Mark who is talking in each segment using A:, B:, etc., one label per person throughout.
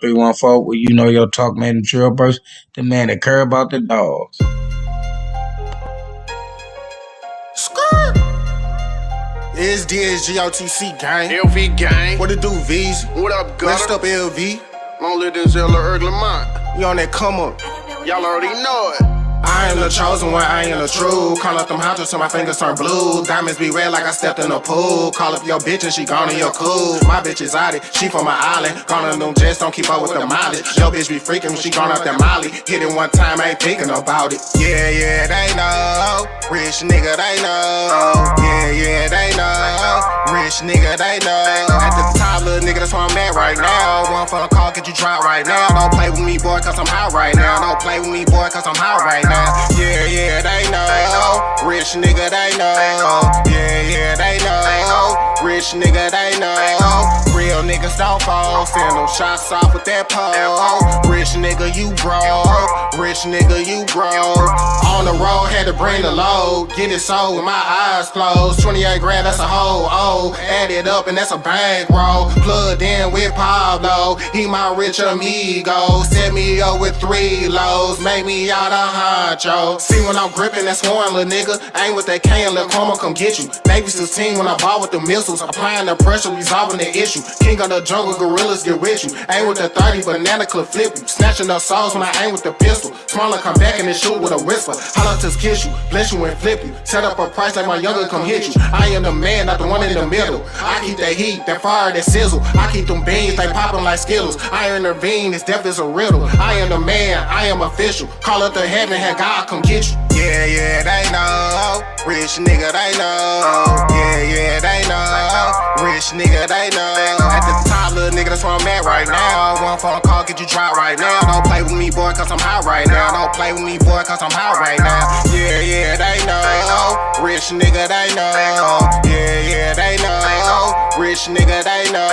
A: 314, where you know your talk man and drill burst, the man that care about the dogs.
B: Skirt. It's DSGOTC gang.
C: LV gang.
B: What it do, V's?
C: What up, gutter?
B: Rest up, LV.
C: Long live Denzel Lamont.
B: We on that come up.
C: Y'all already know it.
B: I am the chosen one, I am the true. Call up them hunters till my fingers turn blue. Diamonds be red like I stepped in a pool. Call up your bitch and she gone in your cool. My bitch is out it, she from my island. Gone on them jets, don't keep up with the mileage. Your bitch be freaking when she gone up that molly. Hit it one time, ain't thinking about it. Yeah, they know. Rich nigga, they know. Yeah, they know. Rich nigga, they know. At the top, little nigga, that's where I'm at right now. One for a call, get you dropped right now. Don't play with me, boy, cause I'm hot right now. Don't play with me, boy, cause I'm hot right now. Yeah, they know. Rich nigga, they know. Yeah, they know. Rich nigga, they know. Real niggas don't fall. Send them shots off with that pole. Rich nigga, you broke. Rich nigga, you broke. On the road, had to bring the load. Get it sold with my eyes closed. 28 grand, that's a whole O. Add it up and that's a bankroll. Plugged in with Pablo. He my rich amigo. Set me up with 3 lows. Make me out a honcho. See when I'm gripping that sworn, little nigga. Ain't with that can, little karma come get you. Baby 16 when I bought with the missiles. Applying the pressure, resolving the issue. King of the jungle, gorillas get with you. Ain't with the 30, banana clip flip you. Snatching up souls when I aim with the pistol. Smaller come back and then shoot with a whisper. Holla to kiss you, bless you and flip you. Set up a price like my younger come hit you. I am the man, not the one in the middle. I keep that heat, that fire, that sizzle. I keep them beans, they popping like Skittles. I intervene, this death is a riddle. I am the man, I am official. Call up to heaven, had God come get you. Yeah, they know. Rich nigga, they know. Yeah, they know. Rich nigga, they know. At the top, little nigga, that's where I'm at right now. One phone call, get you dropped right now. Don't play with me, boy, cause I'm hot right now. Don't play with me, boy, cause I'm hot right now. Yeah, they know. Rich nigga, they know. Yeah, they know. Rich nigga, they know.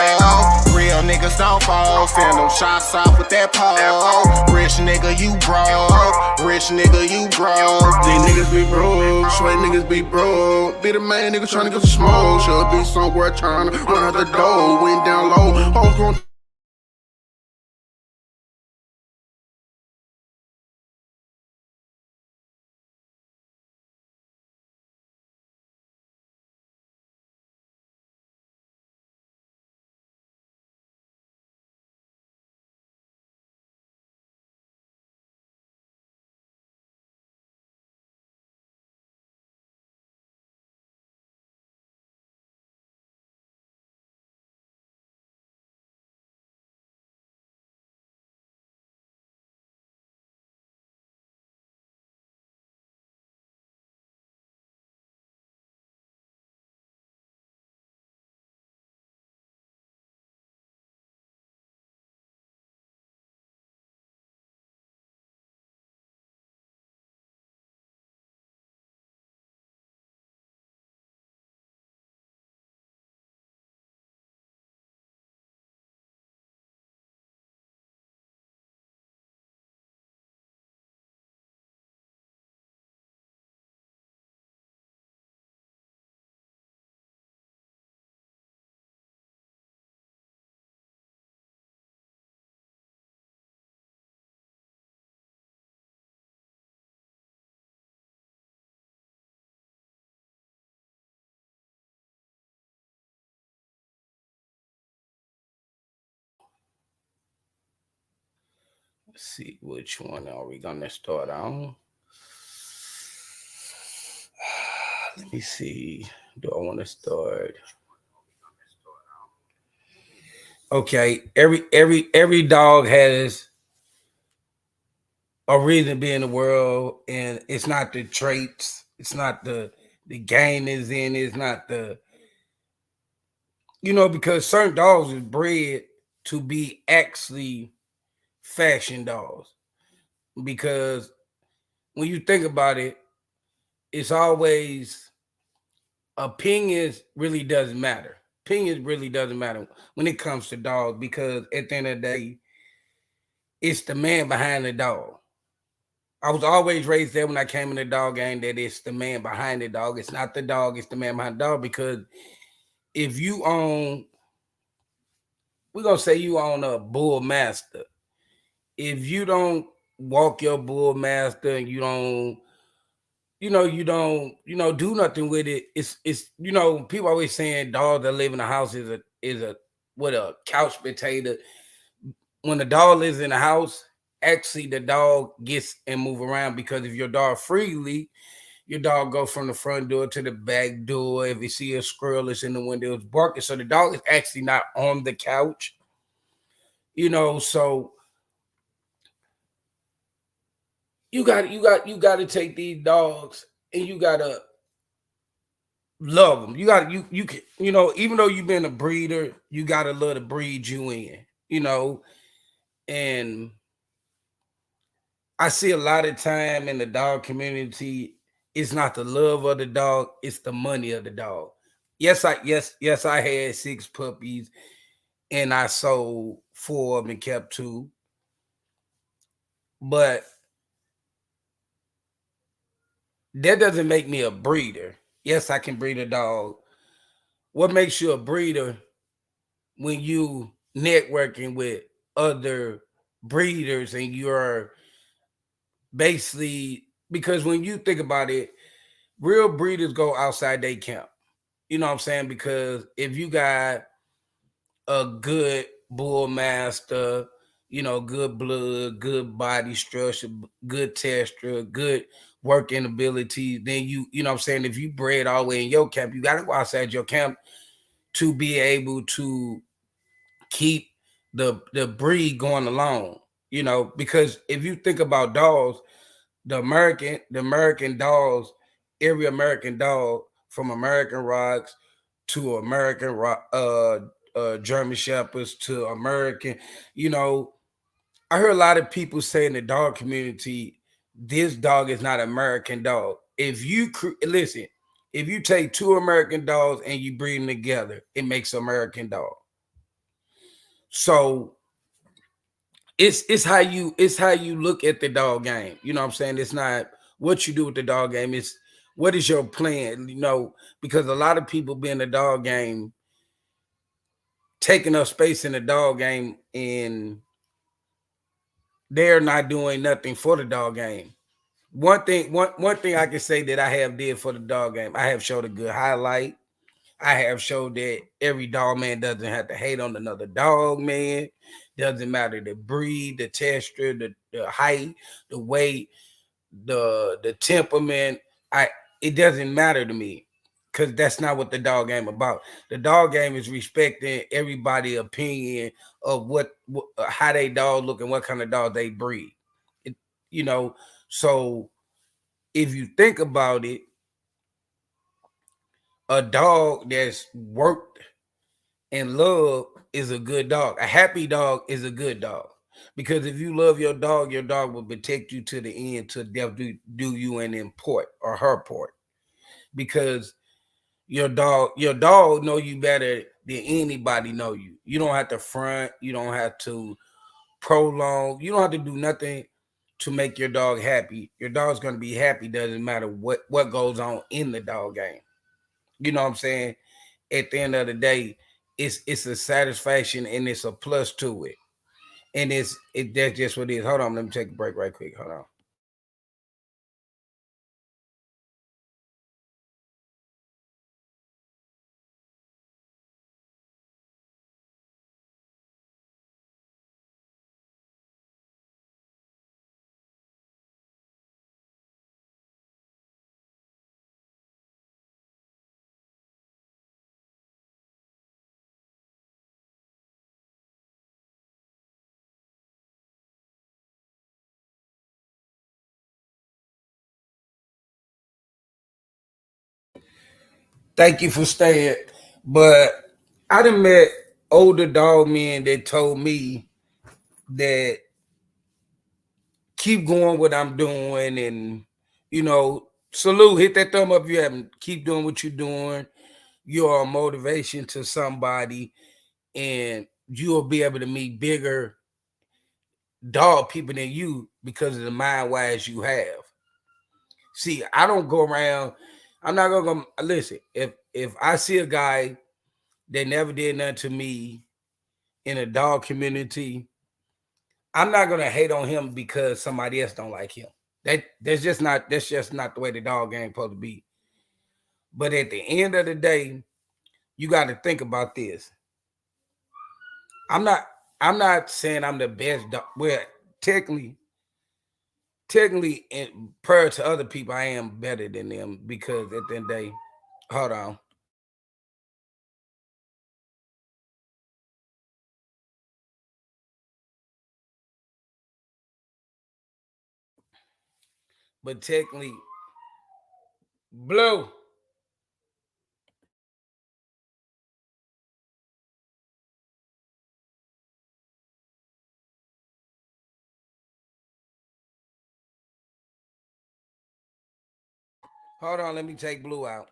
B: Real niggas don't fall. Send them shots off with that pole. Rich nigga, you broke. Rich nigga, you broke.
C: These niggas be broke, straight niggas be broke. Be the main nigga tryna get some smoke. Should be somewhere tryna run out the door. Went down low, hoes gon'
A: Let's see, which one are we gonna start on? Let me see. Do I want to start? Okay, every dog has a reason to be in the world, and it's not the traits, it's not the gain is in, it's not the because certain dogs is bred to be actually fashion dogs. Because when you think about it, it's always opinions really doesn't matter. Opinions really doesn't matter when it comes to dogs, because at the end of the day, it's the man behind the dog. I was always raised there when I came in the dog game that it's the man behind the dog. It's not the dog, it's the man behind the dog. Because if you own we're gonna say you on a bull master. If you don't walk your bull master and you don't do nothing with it, it's people always saying dog that live in the house is a what a couch potato. When the dog lives in the house, actually the dog gets and move around because if your dog freely, your dog go from the front door to the back door. If you see a squirrel, it's in the window, it's barking. So the dog is actually not on the couch, So you got to take these dogs and you got to love them. You got you can even though you've been a breeder, you got to love to breed you in, you know. And I see a lot of time in the dog community, it's not the love of the dog, it's the money of the dog. Yes, I had six puppies and I sold four of them and kept two. But that doesn't make me a breeder. Yes, I can breed a dog. What makes you a breeder when you networking with other breeders and you're basically because when you think about it, real breeders go outside they camp. You know what I'm saying? Because if you got a good bull master, good blood, good body structure, good texture, good working ability, then you know what I'm saying, if you bred all the way in your camp, you gotta go outside your camp to be able to keep the breed going along, because if you think about dogs, the American dogs, every American dog from American rocks to American German shepherds to American, you know, I heard a lot of people say in the dog community, this dog is not American dog. If you listen, if you take two American dogs and you breed them together, it makes American dog. So it's how you look at the dog game. You know what I'm saying? It's not what you do with the dog game. It's what is your plan, because a lot of people be in the dog game taking up space in the dog game and they're not doing nothing for the dog game. One thing I can say that I have did for the dog game, I have showed a good highlight. I have showed that every dog man doesn't have to hate on another dog man. Doesn't matter the breed, the texture, the height, the weight, the temperament. I It doesn't matter to me because that's not what the dog game about. The dog game is respecting everybody's opinion of what how they dog look and what kind of dog they breed. It, you know, so if you think about it, a dog that's worked and love is a good dog. A happy dog is a good dog. Because if you love your dog will protect you to the end to death do you an import or her port. Because your dog know you better than anybody know you. You don't have to front, you don't have to prolong, you don't have to do nothing to make your dog happy. Your dog's gonna be happy, doesn't matter what goes on in the dog game. You know what I'm saying? At the end of the day, it's a satisfaction and it's a plus to it. And that's just what it is. Hold on, let me take a break right quick. Hold on. Thank you for staying. But I done met older dog men that told me that keep going what I'm doing and salute, hit that thumb up if you haven't. Keep doing what you're doing. You're a motivation to somebody and you'll be able to meet bigger dog people than you because of the mind wise you have. See, I don't go around. I'm not gonna go. Listen, if I see a guy that never did nothing to me in a dog community, I'm not gonna hate on him because somebody else don't like him. That's just not the way the dog game supposed to be. But at the end of the day, you got to think about this. I'm not I'm not saying I'm the best dog. Well, technically, technically, prior to other people, I am better than them because at the end of the day, hold on. But technically, blue. Hold on, let me take blue out.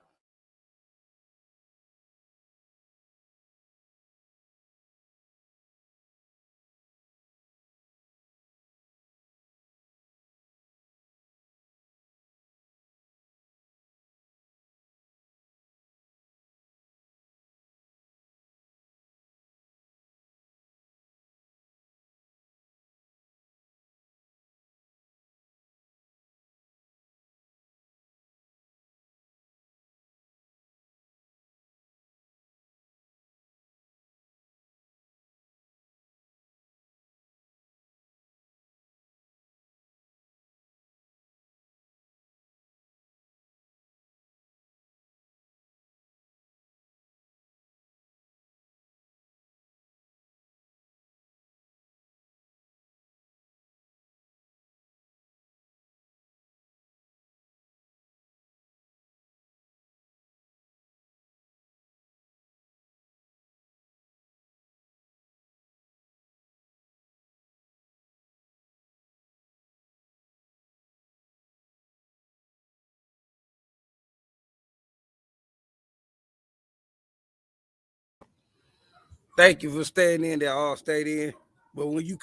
A: Thank you for staying in. They all stayed in. But when you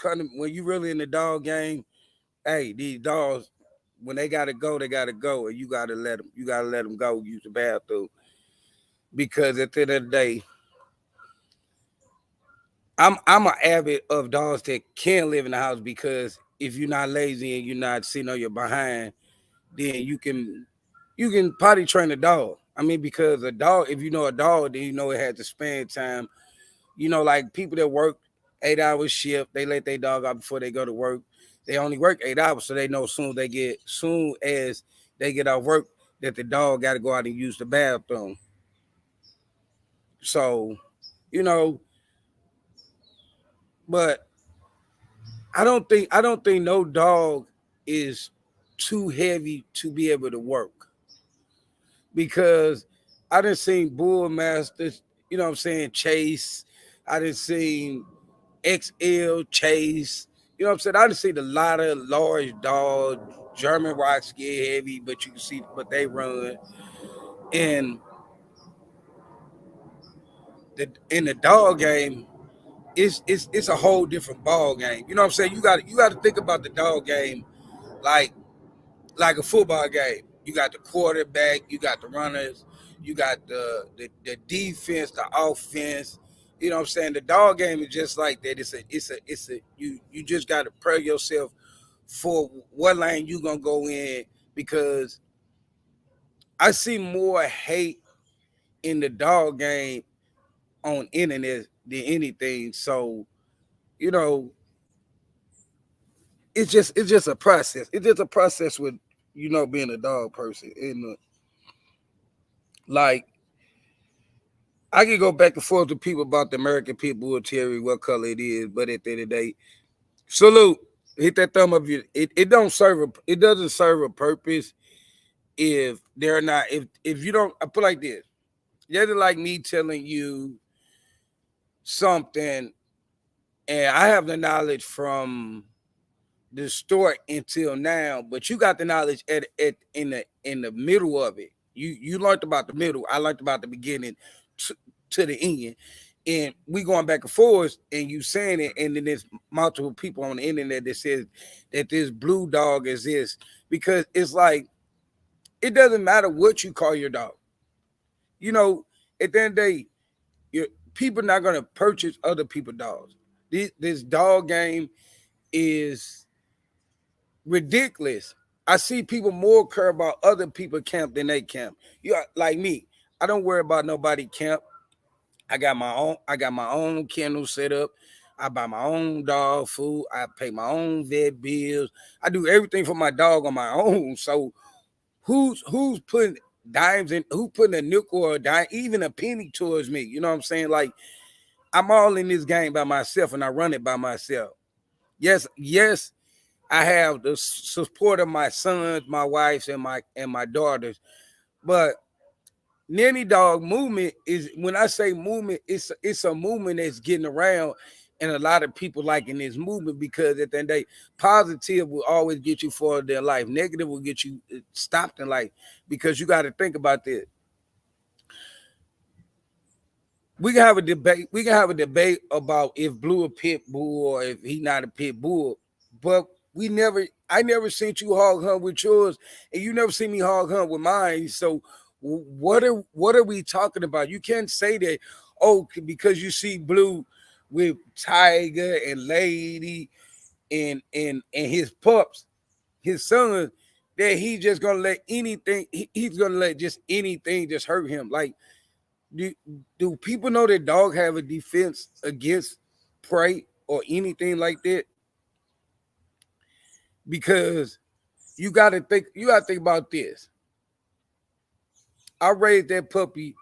A: really in the dog game, hey, these dogs, when they gotta go, and you gotta let them go use the bathroom because at the end of the day, I'm an avid of dogs that can live in the house because if you're not lazy and you're not sitting on your behind, then you can potty train a dog. I mean, because a dog, if you know a dog, then you know it has to spend time. You know, like people that work 8 hour shift, they let their dog out before they go to work. They only work 8 hours, so they know soon as they get out of work that the dog got to go out and use the bathroom. So, you know, but I don't think no dog is too heavy to be able to work because I done seen bull masters, you know what I'm saying, chase. I done seen XL chase. You know what I'm saying? I done seen a lot of large dogs. German rocks get heavy, but you can see, but they run. And in the dog game, it's a whole different ball game. You know what I'm saying? You got to think about the dog game like like a football game. You got the quarterback, you got the runners, you got the defense, the offense. You know what I'm saying? The dog game is just like that. It's a you just got to prepare yourself for what lane you gonna go in because I see more hate in the dog game on internet than anything. So you know, it's just a process. It's just a process with being a dog person and like I can go back and forth with people about the American Pit Bull Terrier, what color it is, but at the end of the day, salute. Hit that thumb up. It doesn't serve a purpose if they're not if you don't. I put it like this. That's like me telling you something, and I have the knowledge from the store until now, but you got the knowledge at in the middle of it. You learned about the middle. I learned about the beginning to, to the end, and we going back and forth, and you saying it, and then there's multiple people on the internet that says that this blue dog is this because it's like it doesn't matter what you call your dog. You know, at the end of the day, people not gonna purchase other people's dogs. This dog game is ridiculous. I see people more care about other people camp than they camp. Like me. I don't worry about nobody camp. I got my own. I got my own kennel set up. I buy my own dog food. I pay my own vet bills. I do everything for my dog on my own. So who's putting dimes in? Who putting a nickel or a dime, even a penny towards me? You know what I'm saying? Like I'm all in this game by myself, and I run it by myself. Yes, I have the support of my sons, my wives, and my daughters. But Nanny dog movement is, when I say movement, it's a movement that's getting around, and a lot of people liking this movement because at the end of the day, positive will always get you forward in life. Negative will get you stopped in life because you got to think about this. We can have a debate. We can have a debate about if Blue a pit bull or if he not a pit bull, but I never seen you hog hunt with yours, and you never seen me hog hunt with mine. So, what are we talking about? You can't say that, oh, because you see Blue with Tiger and Lady and his pups, his son, that he just gonna let anything. He's gonna let just anything just hurt him. Like do do people know that dog have a defense against prey or anything like that? Because you gotta think about this. I raised that puppy.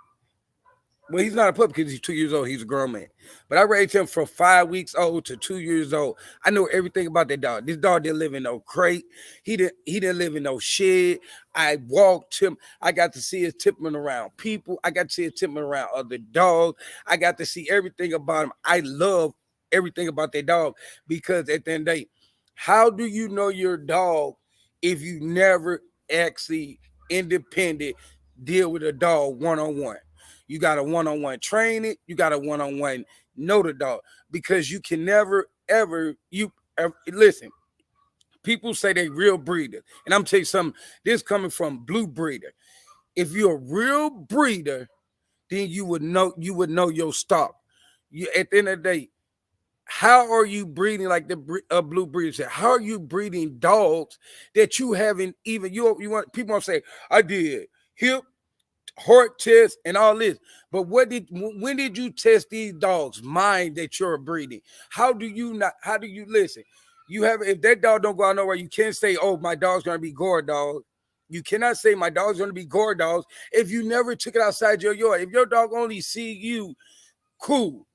A: Well, he's not a puppy because he's 2 years old. He's a grown man. But I raised him from 5 weeks old to 2 years old. I know everything about that dog. This dog didn't live in no crate. He didn't live in no shed. I walked him. I got to see his tipping around people. I got to see his tipping around other dogs. I got to see everything about him. I love everything about that dog because at the end of the day, how do you know your dog if you never actually independent deal with a dog one on one? You got a one-on-one train it. You got a one-on-one know the dog because you can never ever listen. People say they real breeder, and I'm telling you something. This coming from blue breeder. If you're a real breeder, then you would know your stock. You at the end of the day, how are you breeding like the blue breeder said? How are you breeding dogs that you haven't even you want people want to say I did hip heart test and all this. But when did you test these dogs' mind that you're breeding? How do you listen? You have if that dog don't go out nowhere, you can't say, oh, my dog's gonna be guard dog. You cannot say my dog's gonna be guard dogs if you never took it outside your yard. If your dog only see you, cool.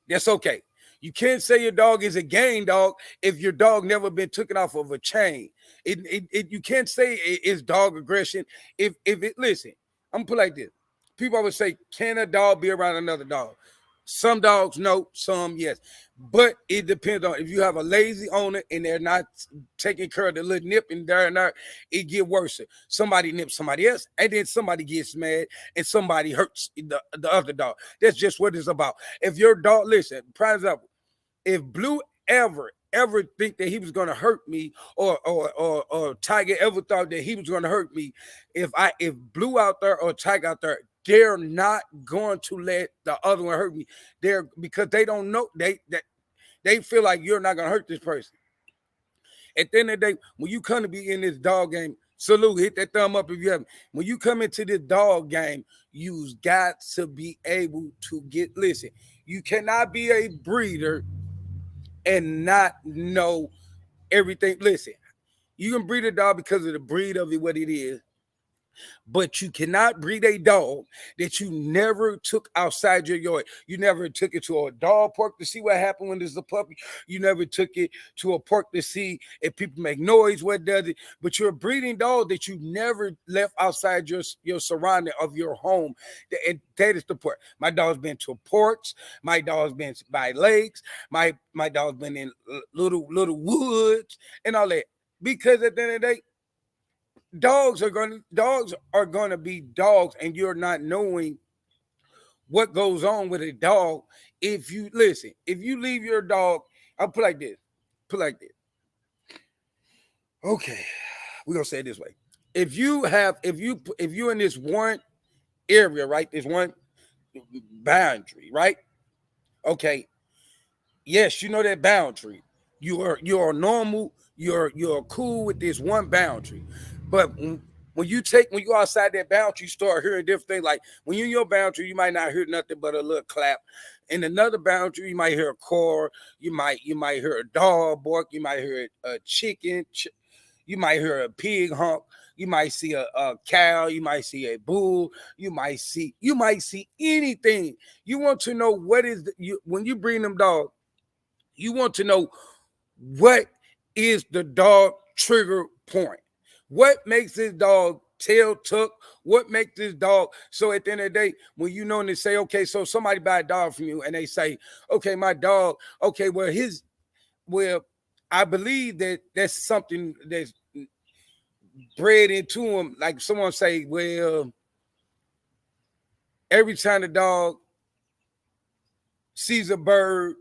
A: That's okay. You can't say your dog is a game dog if your dog never been taken off of a chain. You can't say it's dog aggression if it listen. I'm gonna put it like this. People always say, can a dog be around another dog? Some dogs no, some yes. But it depends on if you have a lazy owner and they're not taking care of the little nip and there and there, it get worse. Somebody nips somebody else, and then somebody gets mad and somebody hurts the other dog. That's just what it's about. If your dog, listen, prime example, if Blue ever think that he was gonna hurt me or Tiger ever thought that he was gonna hurt me, if Blue out there or Tiger out there, they're not going to let the other one hurt me. They're because they don't know they feel like you're not gonna hurt this person. At the end of the day, when you come to be in this dog game, salute, hit that thumb up if you have. When you come into this dog game, you've got to be able to listen. You cannot be a breeder and not know everything. Listen, you can breed a dog because of the breed of it, what it is. But you cannot breed a dog that you never took outside your yard. You never took it to a dog park to see what happened when there's a puppy. You never took it to a park to see if people make noise, what does it. But you're a breeding dog that you never left outside your surrounding of your home. And that is the part. My dog's been to ports. My dog's been by lakes. My dog's been in little woods and all that. Because at the end of the day, dogs are going to be dogs, and you're not knowing what goes on with a dog. If you listen, if you leave your dog, I'll put like this. Okay, we're gonna say it this way. If you're in this one area, right, this one, boundary, right? Okay, yes, you know that boundary. You're normal. You're cool with this one boundary, but when you outside that boundary, you start hearing different things. Like when you're in your boundary, you might not hear nothing but a little clap. In another boundary, you might hear a car. You might hear a dog bark. You might hear a chicken. You might hear a pig honk. You might see a cow. You might see a bull. You might see anything. You want to know what is when you bring them dogs. You want to know what is the dog trigger point. What makes this dog tail tuck? What makes this dog? So at the end of the day, when you know and they say, okay, so somebody buy a dog from you and they say, okay, my dog, okay, well, I believe that that's something that's bred into him. Like someone say, well, every time the dog sees a bird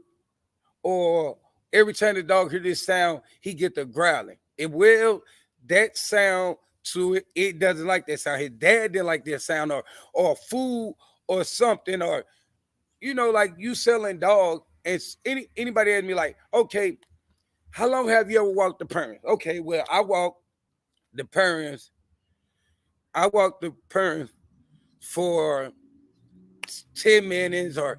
A: or every time the dog hear this sound, he get the growling. And well, that sound to it, it doesn't like that sound. His dad didn't like that sound, or food or something, or like you selling dog. And anybody ask me like, okay, how long have you ever walked the parents? Okay, well, the parents. I walked the parents for 10 minutes, or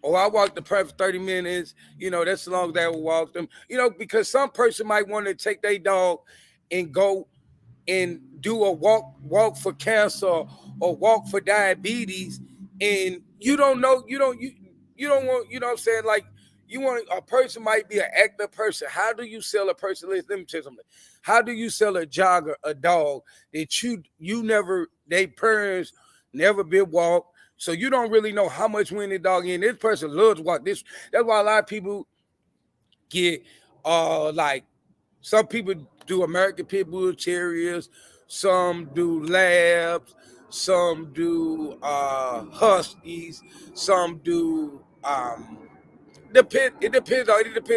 A: I walk the prep for 30 minutes. That's as long as I will walk them. Because some person might want to take their dog and go and do a walk for cancer or walk for diabetes, and you don't want, what I'm saying, like, you want a person might be an active person. How do you sell a person? Let me tell you something. How do you sell a jogger a dog that you never, they parents never been walked, so you don't really know how much when the dog in. This person loves to walk. That's why a lot of people get like, some people do American Pit Bull Terriers, some do Labs, some do Huskies, some do it depends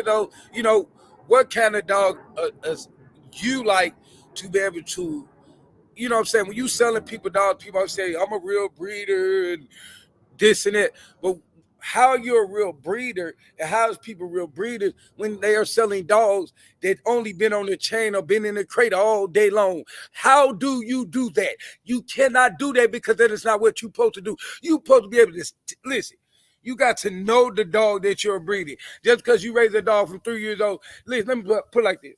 A: on what kind of dog you like to be able to, what I'm saying, when you selling people dogs, people say I'm a real breeder and this and that. But how you're a real breeder and how is people real breeders when they are selling dogs that only been on the chain or been in the crate all day long? How do you do that? You cannot do that, because that is not what you're supposed to do. You're supposed to be able to listen. You got to know the dog that you're breeding. Just because you raise a dog from 3 years old, listen, let me put it like this.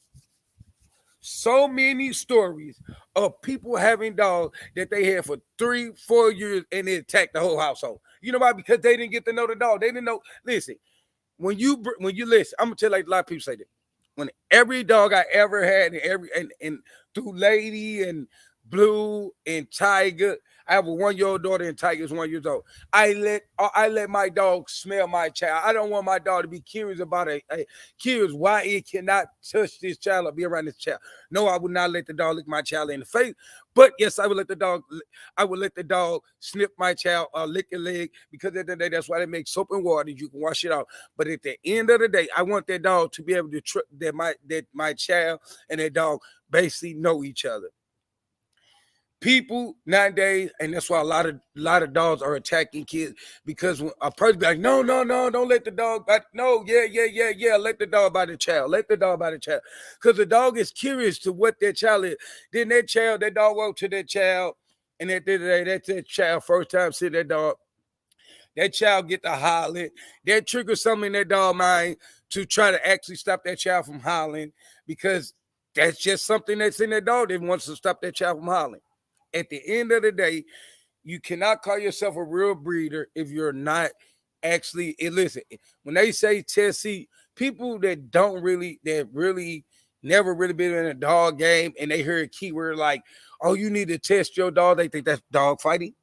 A: So many stories of people having dogs that they had for 3, 4 years and they attacked the whole household. You know why? Because they didn't get to know the dog. They didn't know. Listen, when you listen, I'm gonna tell you, like a lot of people say that. When every dog I ever had, and through Lady and Blue and Tiger, I have a 1 year old daughter and Tiger's 1 year old. I let my dog smell my child. I don't want my dog to be curious about curious why it cannot touch this child or be around this child. No, I would not let the dog lick my child in the face. But yes, I would let the dog snip my child or lick a leg, because at the end of the day, that's why they make soap and water. You can wash it off. But at the end of the day, I want that dog to be able to that my child and that dog basically know each other. People nowadays, and that's why a lot of dogs are attacking kids, because when a person be like, no, no, no, don't let the dog bite. No, yeah, yeah, yeah, yeah, let the dog bite the child. Let the dog bite the child. Because the dog is curious to what their child is. Then that dog walk to that child, and at the end of the day, that's that child first time see that dog. That child get to hollering. That triggers something in that dog mind to try to actually stop that child from hollering, because that's just something that's in that dog that wants to stop that child from hollering. At the end of the day, you cannot call yourself a real breeder if you're not actually. And listen, when they say test, see, people that really never really been in a dog game and they hear a keyword like, oh, you need to test your dog, they think that's dog fighting.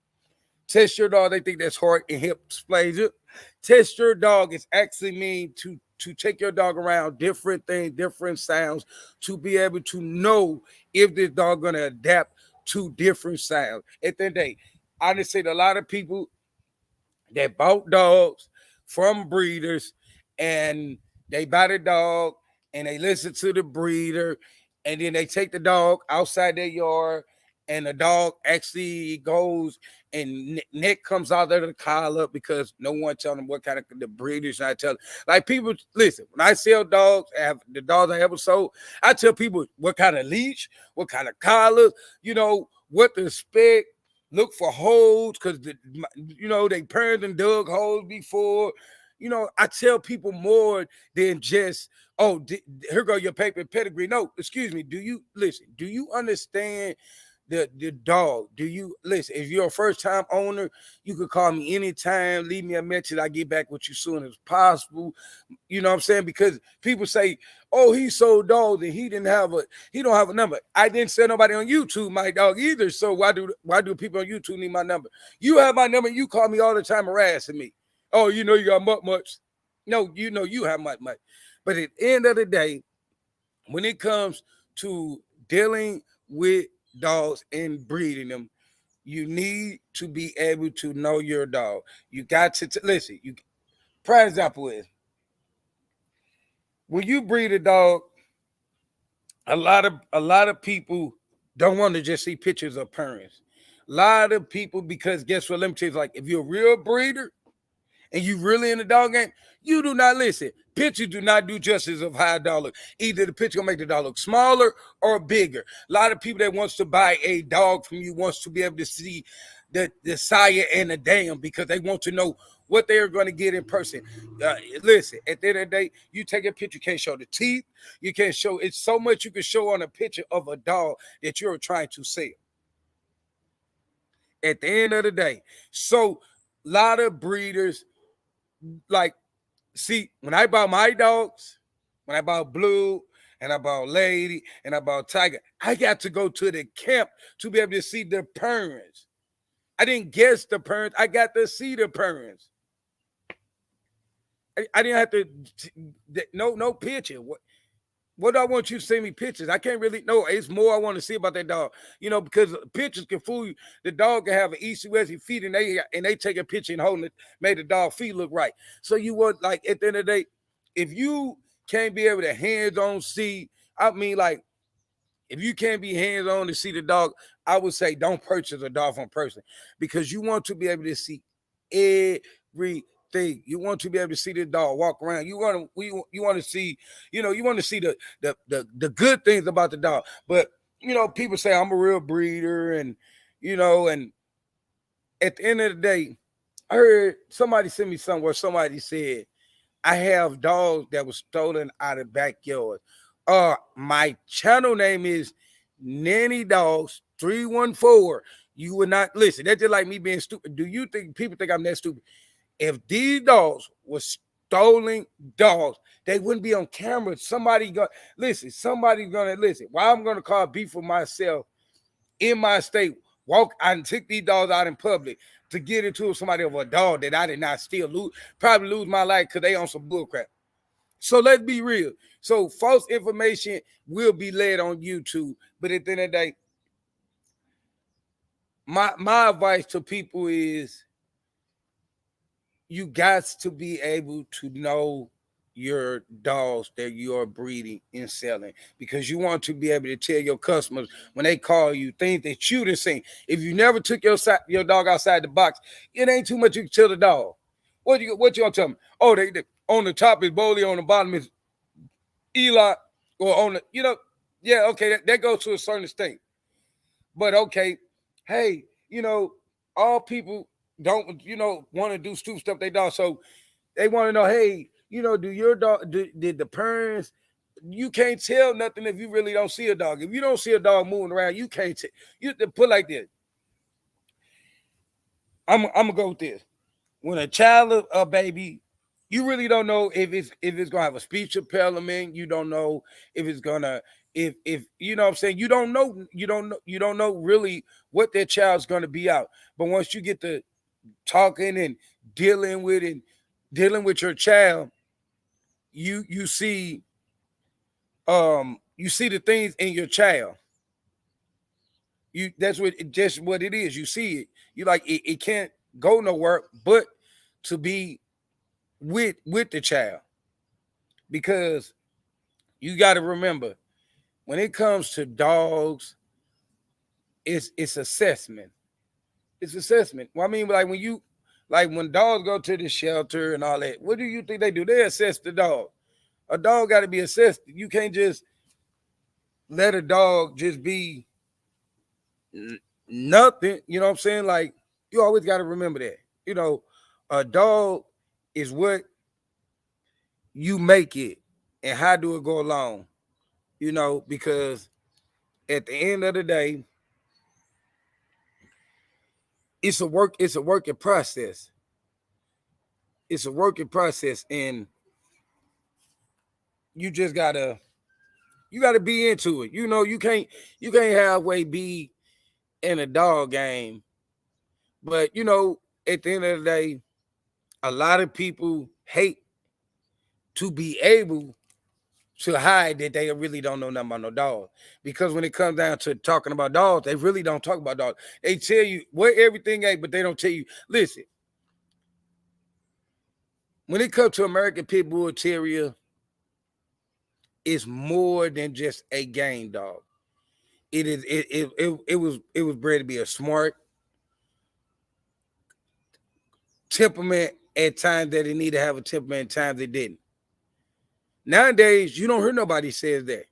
A: Test your dog, they think that's heart and hip dysplasia. Test your dog is actually mean to take your dog around different things, different sounds, to be able to know if this dog gonna adapt to different sounds. At the end of the day, I just said a lot of people that bought dogs from breeders, and they buy the dog and they listen to the breeder, and then they take the dog outside their yard, and the dog actually goes and neck comes out of the collar because no one tell them what kind of the breeders. I tell like people listen when I sell dogs, have the dogs I ever sold. I tell people what kind of leash, what kind of collar, what to expect. Look for holes because they parents and dug holes before. I tell people more than just here go your paper pedigree. No, excuse me. Do you listen? Do you understand the dog? Do you listen? If you're a first time owner, you could call me anytime. Leave me a message. I get back with you soon as possible. You know what I'm saying? Because people say, "Oh, he sold dogs and he don't have a number." I didn't sell nobody on YouTube my dog either. So why do people on YouTube need my number? You have my number. You call me all the time harassing me. Oh, you got much. No, you have much. But at the end of the day, when it comes to dealing with dogs and breeding them, you need to be able to know your dog. You got to listen. Prime example is when you breed a dog, a lot of people don't want to just see pictures of parents. A lot of people, because guess what? Let me tell you, like if you're a real breeder and you really in the dog game, you do not listen. Pictures do not do justice of how a dog look. Either the picture gonna make the dog look smaller or bigger. A lot of people that wants to buy a dog from you wants to be able to see the sire and the dam because they want to know what they're going to get in person. Listen, at the end of the day, you take a picture, you can't show the teeth, you can't show. It's so much you can show on a picture of a dog that you're trying to sell. At the end of the day, so a lot of breeders like see, when I bought my dogs, when I bought Blue and I bought Lady and I bought Tiger, I got to go to the camp to be able to see the parents. I didn't guess the parents. I got to see the parents. I didn't have to no picture. What do I want you to send me pictures? I can't really know. It's more I want to see about that dog. Because pictures can fool you. The dog can have an east west feet and they take a picture and hold it, made the dog feet look right. So you want like at the end of the day, if you can't be able to hands-on see, I mean like if you can't be hands-on to see the dog, I would say don't purchase a dog from a person because you want to be able to see everything. You want to be able to see the dog walk around. You want to see, you want to see the good things about the dog. But people say I'm a real breeder, and at the end of the day, I heard somebody send me somewhere. Somebody said I have dogs that was stolen out of backyard. My channel name is Nanny Dogs 314. You would not listen. That's just like me being stupid. Do you think people think I'm that stupid? If these dogs were stolen dogs, they wouldn't be on camera. Somebody's gonna listen. Why I'm gonna call beef for myself in my state, walk and take these dogs out in public to get into somebody of a dog that I did not steal, probably lose my life because they on some bullcrap. So let's be real. So false information will be led on YouTube. But at the end of the day, my advice to people is you got to be able to know your dogs that you are breeding and selling because you want to be able to tell your customers when they call you things that you done seen. If you never took your dog outside the box, it ain't too much you can tell the dog. What you gonna tell them? Oh, they on the top is Bowley, on the bottom is Eli, or on yeah, okay, that goes to a certain extent. But okay, hey, all people don't, want to do stupid stuff they dog. So they want to know, hey, do your dog, did the parents, you can't tell nothing if you really don't see a dog. If you don't see a dog moving around, you can't tell. You put like this. I'm gonna go with this. When a child, a baby, you really don't know if it's gonna have a speech impediment. You don't know if it's gonna if you know what I'm saying. You don't know really what that child's gonna be out. But once you get to talking and dealing with and dealing with your child, you see you see the things in your child. That's just what it is. You see it. You like it can't go nowhere but to be with the child because you got to remember when it comes to dogs, it's assessment. It's assessment. Well, I mean, like when dogs go to the shelter and all that, what do you think they do? They assess the dog. A dog got to be assessed. You can't just let a dog just be nothing. You know what I'm saying? Like you always got to remember that. You know, a dog is what you make it, and how do it go along? You know, because at the end of the day, it's a work. It's a working process. It's a working process, and you just gotta be into it. You know, you can't halfway be in a dog game. But you know, at the end of the day, a lot of people hate to be able to hide that they really don't know nothing about no dogs. Because when it comes down to talking about dogs, they really don't talk about dogs. They tell you where everything ain't, but they don't tell you. Listen, when it comes to American Pit Bull Terrier, it's more than just a game dog. It was bred to be a smart temperament at times that it need to have a temperament, at times it didn't. Nowadays, you don't hear nobody says that.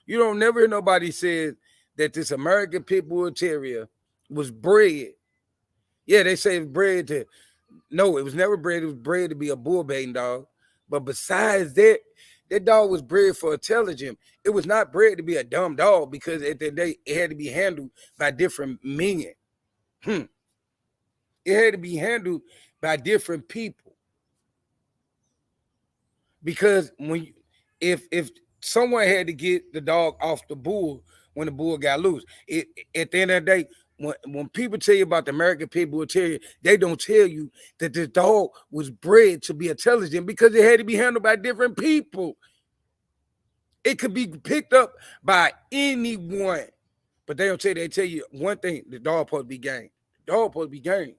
A: You don't never hear nobody says that this American Pit Bull Terrier was bred. Yeah, they say it's bred to. No, it was never bred. It was bred to be a bull baiting dog. But besides that, that dog was bred for intelligence. It was not bred to be a dumb dog because at the day it had to be handled by different men. It had to be handled by different people. Because if someone had to get the dog off the bull when the bull got loose, at the end of the day, when people tell you about the American Pit Bull Terrier, they don't tell you that this dog was bred to be intelligent because it had to be handled by different people. It could be picked up by anyone, but they don't tell you. They tell you one thing: the dog supposed to be game. The dog supposed to be game.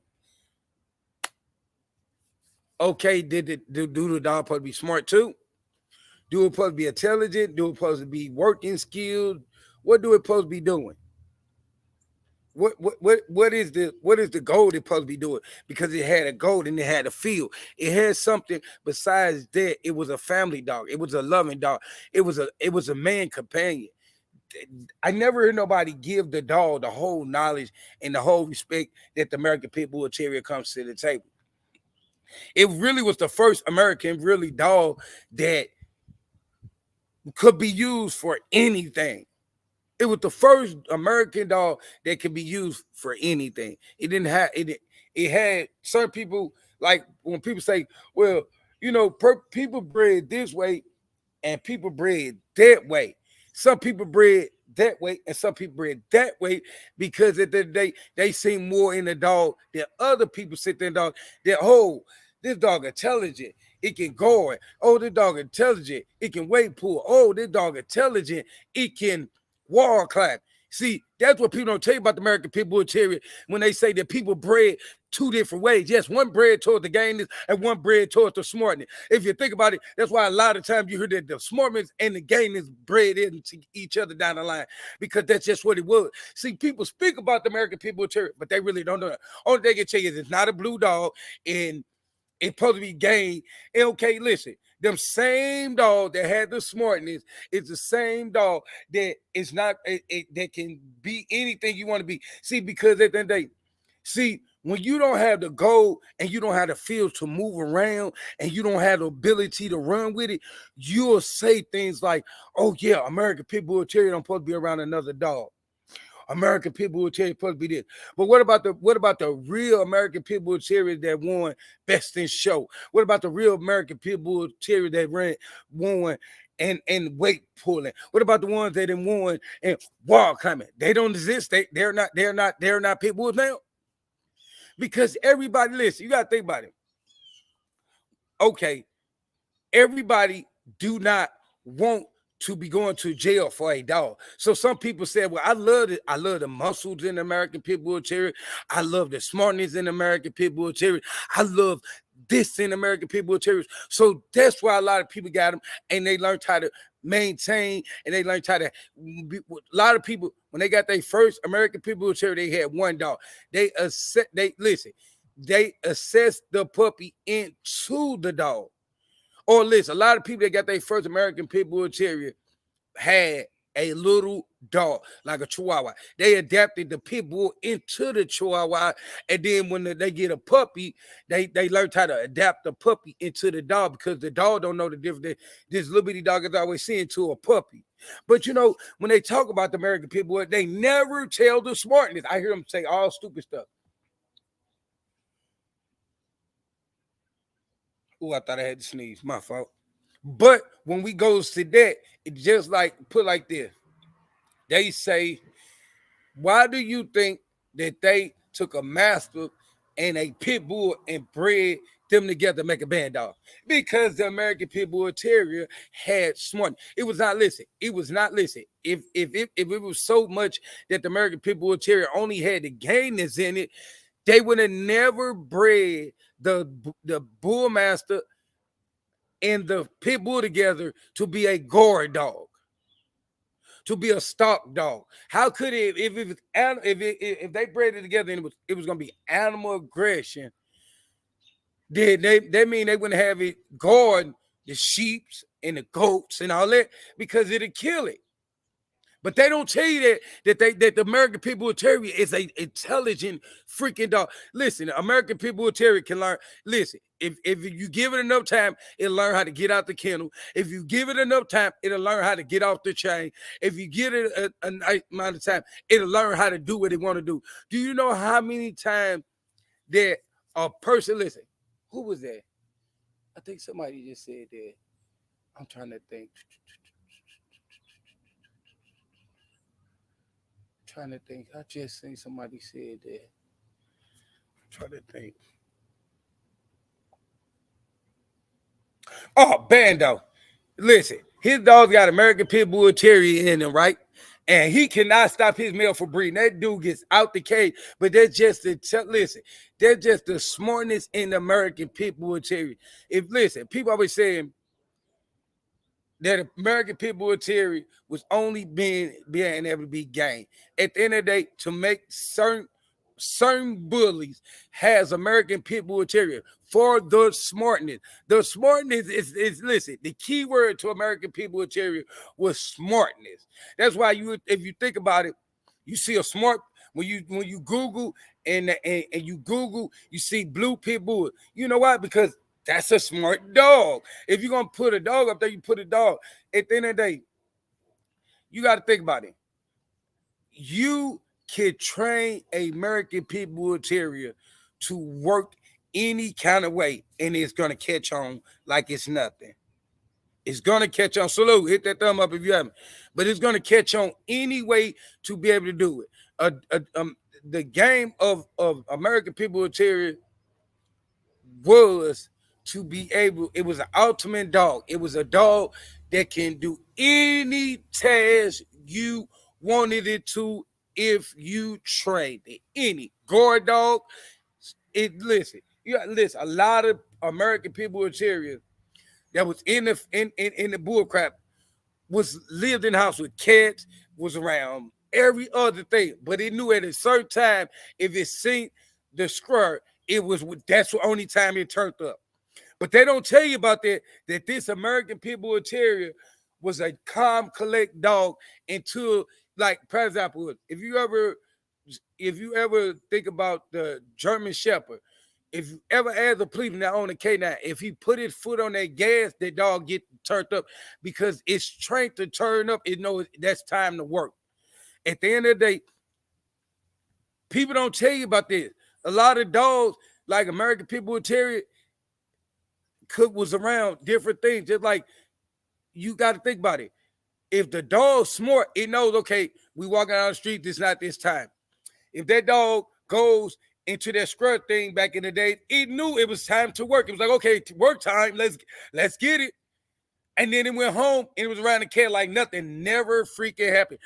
A: Okay, do the dog supposed to be smart too? Do it supposed to be intelligent? Do it supposed to be working skilled? What do it supposed to be doing? What is the goal it's supposed to be doing? Because it had a goal and it had a feel. It had something besides that. It was a family dog. It was a loving dog. It was a man companion. I never heard nobody give the dog the whole knowledge and the whole respect that the American Pit Bull Terrier comes to the table. It really was the first American really dog that could be used for anything. It was the first American dog that could be used for anything. It didn't have it. It had certain people like when people say, "Well, people bred this way and people bred that way." Some people bred that way and some people bred that way because at the end of the day they see more in the dog than other people sit there and dog that this dog intelligent. It can guard. Oh, this dog intelligent. It can weight pull. Oh, this dog intelligent. It can wall climb. See, that's what people don't tell you about the American Pit Bull Terrier when they say that people bred two different ways. Yes, one bred towards the gameness and one bred towards the smartness. If you think about it, that's why a lot of times you hear that the smartness and the gameness bred into each other down the line because that's just what it was. See, people speak about the American Pit Bull Terrier, but they really don't know that. Only thing they can tell you is it's not a blue dog and it's supposed to be game. And okay, listen, them same dog that had the smartness is the same dog that is not that can be anything you want to be. See, because at the end of the day, see, when you don't have the goal and you don't have the feel to move around and you don't have the ability to run with it, you'll say things like, "Oh yeah, American Pit Bull Terrier don't supposed to be around another dog. American Pit Bull Terrier supposed to be this." But what about the real American Pit Bull Terrier that won Best in Show? What about the real American Pit Bull Terrier that won and weight pulling? What about the ones that won and wall climbing? They don't exist. They're not pit bulls now. Because everybody, listen, you gotta think about it. Okay, everybody do not want to be going to jail for a dog. So some people said, "Well, I love it. I love the muscles in the American Pit Bull Terrier. I love the smartness in the American Pit Bull Terrier. I love this in American Pit Bull Terriers." So that's why a lot of people got them, and they learned how to maintain, and they learned how to. A lot of people when they got their first American People Terrier, they had one dog. They assessed the puppy into the dog. Or listen, a lot of people that got their first American Pitbull Terrier had a little dog, like a Chihuahua. They adapted the pit bull into the Chihuahua, and then when they get a puppy, they learned how to adapt the puppy into the dog because the dog don't know the difference. This little bitty dog is always seeing to a puppy. But you know, when they talk about the American pit bull, they never tell the smartness. I hear them say all stupid stuff. Oh, I thought I had to sneeze. My fault. But when we goes to that, it just like put like this. They say, why do you think that they took a mastiff and a pit bull and bred them together to make a band dog? Because the American Pit Bull Terrier had smart. It was not listen. It was not listen. If it was so much that the American Pit Bull Terrier only had the gayness in it, they would have never bred the bull master and the pit bull together to be a guard dog, to be a stock dog. How could it if it was if they bred it together and it was gonna be animal aggression? Then they mean they wouldn't have it guard the sheeps and the goats and all that because it'd kill it. But they don't tell you that the American Pit Bull Terrier is a intelligent freaking dog. Listen, the American Pit Bull Terrier can learn. Listen, if you give it enough time, it'll learn how to get out the kennel. If you give it enough time, it'll learn how to get off the chain. If you give it a nice amount of time, it'll learn how to do what it want to do. Do you know how many times that a person, listen, who was that? I think somebody just said that. I'm trying to think. I just seen somebody said that. I'm trying to think. Oh, Bando. Listen, his dog's got American Pit Bull Terrier in him, right? And he cannot stop his male from breeding. That dude gets out the cage, but that's just that's just the smartness in the American Pit Bull Terrier. People always saying that American Pit Bull Terrier was only being able to be gained. At the end of the day, to make certain bullies has American Pit Bull Terrier for the smartness. The smartness is listen, the key word to American Pit Bull Terrier was smartness. That's why if you think about it, you see a smart when you Google and you Google, you see blue pit bull. You know why? Because that's a smart dog. If you're gonna put a dog up there, you put a dog. At the end of the day, you got to think about it. You can train a American Pit Bull Terrier to work any kind of way, and it's gonna catch on like it's nothing. It's gonna catch on. Salute, hit that thumb up if you haven't. But it's gonna catch on any way to be able to do it. The game of American Pit Bull Terrier was to be able. It was an ultimate dog. It was a dog that can do any task you wanted it to if you trained it. Any guard dog. You got listen. A lot of American Pit Bull Terriers that was in the bull crap was lived in the house with cats, was around every other thing, but it knew at a certain time if it seen the scrub, that's the only time it turned up. But they don't tell you about that this American Pit Bull Terrier was a calm, collect dog until, like, for example, if you ever think about the German Shepherd, if you ever ask a policeman that own a K9, if he put his foot on that gas, that dog get turned up because it's trained to turn up. It knows that's time to work. At the end of the day, people don't tell you about this. A lot of dogs, like American Pit Bull Terrier, was around different things. Just like you got to think about it. If the dog's smart, it knows, okay, we walking down the street, this not this time. If that dog goes into that scrub thing back in the day, it knew it was time to work. It was like, okay, work time, let's get it. And then it went home and it was around the cat like nothing never freaking happened.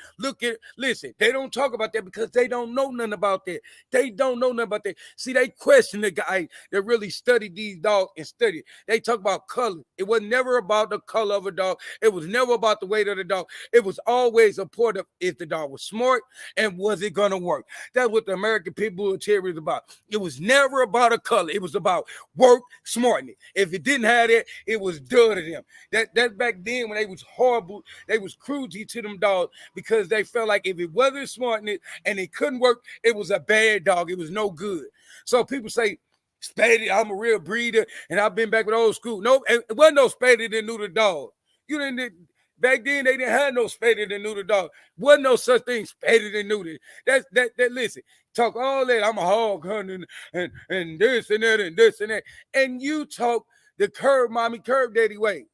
A: Listen, they don't talk about that because they don't know nothing about that. They don't know nothing about that. See, they question the guy that really studied these dogs and studied. They talk about color. It was never about the color of a dog. It was never about the weight of the dog. It was always a part of if the dog was smart and was it going to work. That's what the American Pitbull Terrier is about. It was never about a color. It was about work, smartness. If it didn't have that, it was done to them. That back then when they was horrible, they was cruelty to them dogs because they felt like if it wasn't smartness and it couldn't work, it was a bad dog. It was no good. So people say, Spady, I'm a real breeder, and I've been back with old school. No, it wasn't no Spady that knew the dog. You didn't. Back then they didn't have no Spady that knew the dog. Wasn't no such thing Spady that knew that. That. Listen, talk all that. I'm a hog hunter and this and that and this and that, and you talk the curve mommy, curve daddy way.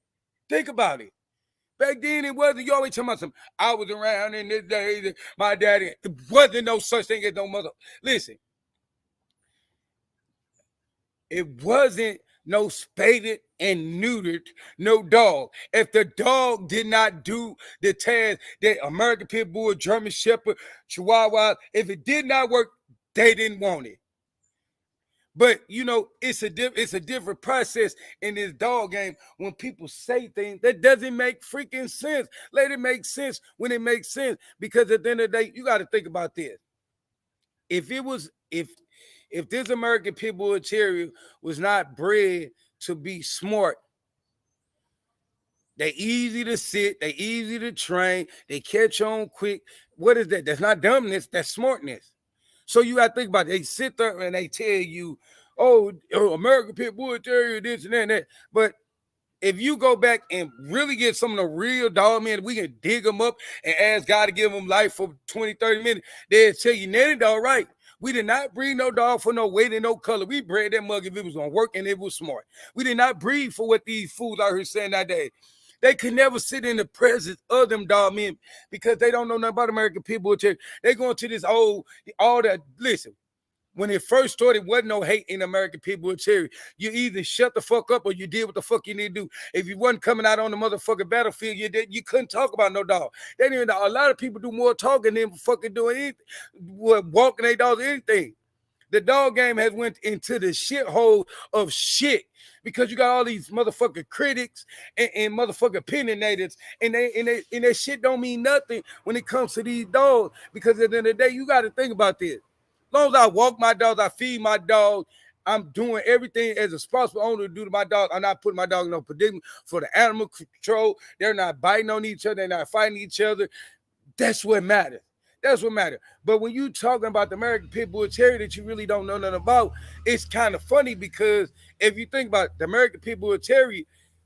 A: Think about it. Back then it wasn't. You always talking about some. I was around in this day. My daddy. It wasn't no such thing as no mother. Listen, it wasn't no spaded and neutered no dog. If the dog did not do the task that American Pit Bull, German Shepherd, Chihuahua, if it did not work, they didn't want it. But you know, it's a different process in this dog game when people say things that doesn't make freaking sense. Let it make sense when it makes sense. Because at the end of the day, you got to think about this. If it was if this American Pit Bull Terrier was not bred to be smart, they easy to sit, they easy to train, they catch on quick. What is that? That's not dumbness, that's smartness. So you got to think about it. They sit there and they tell you, oh, American Pit Bull Terrier, this and that and that. But if you go back and really get some of the real dog men, we can dig them up and ask God to give them life for 20, 30 minutes. They'll tell you, Nanny dog, right. We did not breed no dog for no weight and no color. We bred that mug if it was going to work and it was smart. We did not breed for what these fools out here saying nowadays. They could never sit in the presence of them dog men because they don't know nothing about American people. They going to this all that. Listen, when it first started, wasn't no hate in American people with Cherry. You either shut the fuck up or you did what the fuck you need to do. If you wasn't coming out on the motherfucking battlefield, you couldn't talk about no dog. They didn't. A lot of people do more talking than fucking doing anything, walking their dogs, anything. The dog game has went into the shithole of shit because you got all these motherfucking critics and motherfucking opinionators, and that shit don't mean nothing when it comes to these dogs. Because at the end of the day, you got to think about this. As long as I walk my dogs, I feed my dogs, I'm doing everything as a responsible owner to do to my dog. I'm not putting my dog in no predicament for the animal control. They're not biting on each other. They're not fighting each other. That's what matters. That's what matters. But when you talking about the American Pit Bull Terrier that you really don't know nothing about, it's kind of funny because if you think about it, the American Pit Bull Terrier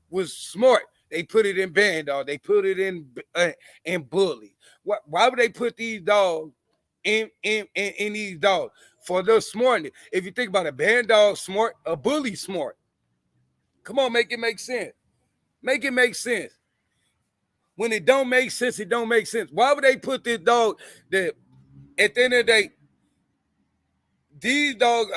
A: was smart. They put it in band dog. They put it in bully. Why would they put these dogs in these dogs? For the smartness. If you think about a band dog smart, a bully smart. Come on, make it make sense. Make it make sense. When it don't make sense, it don't make sense. Why would they put this dog that at the end of the day, these dogs,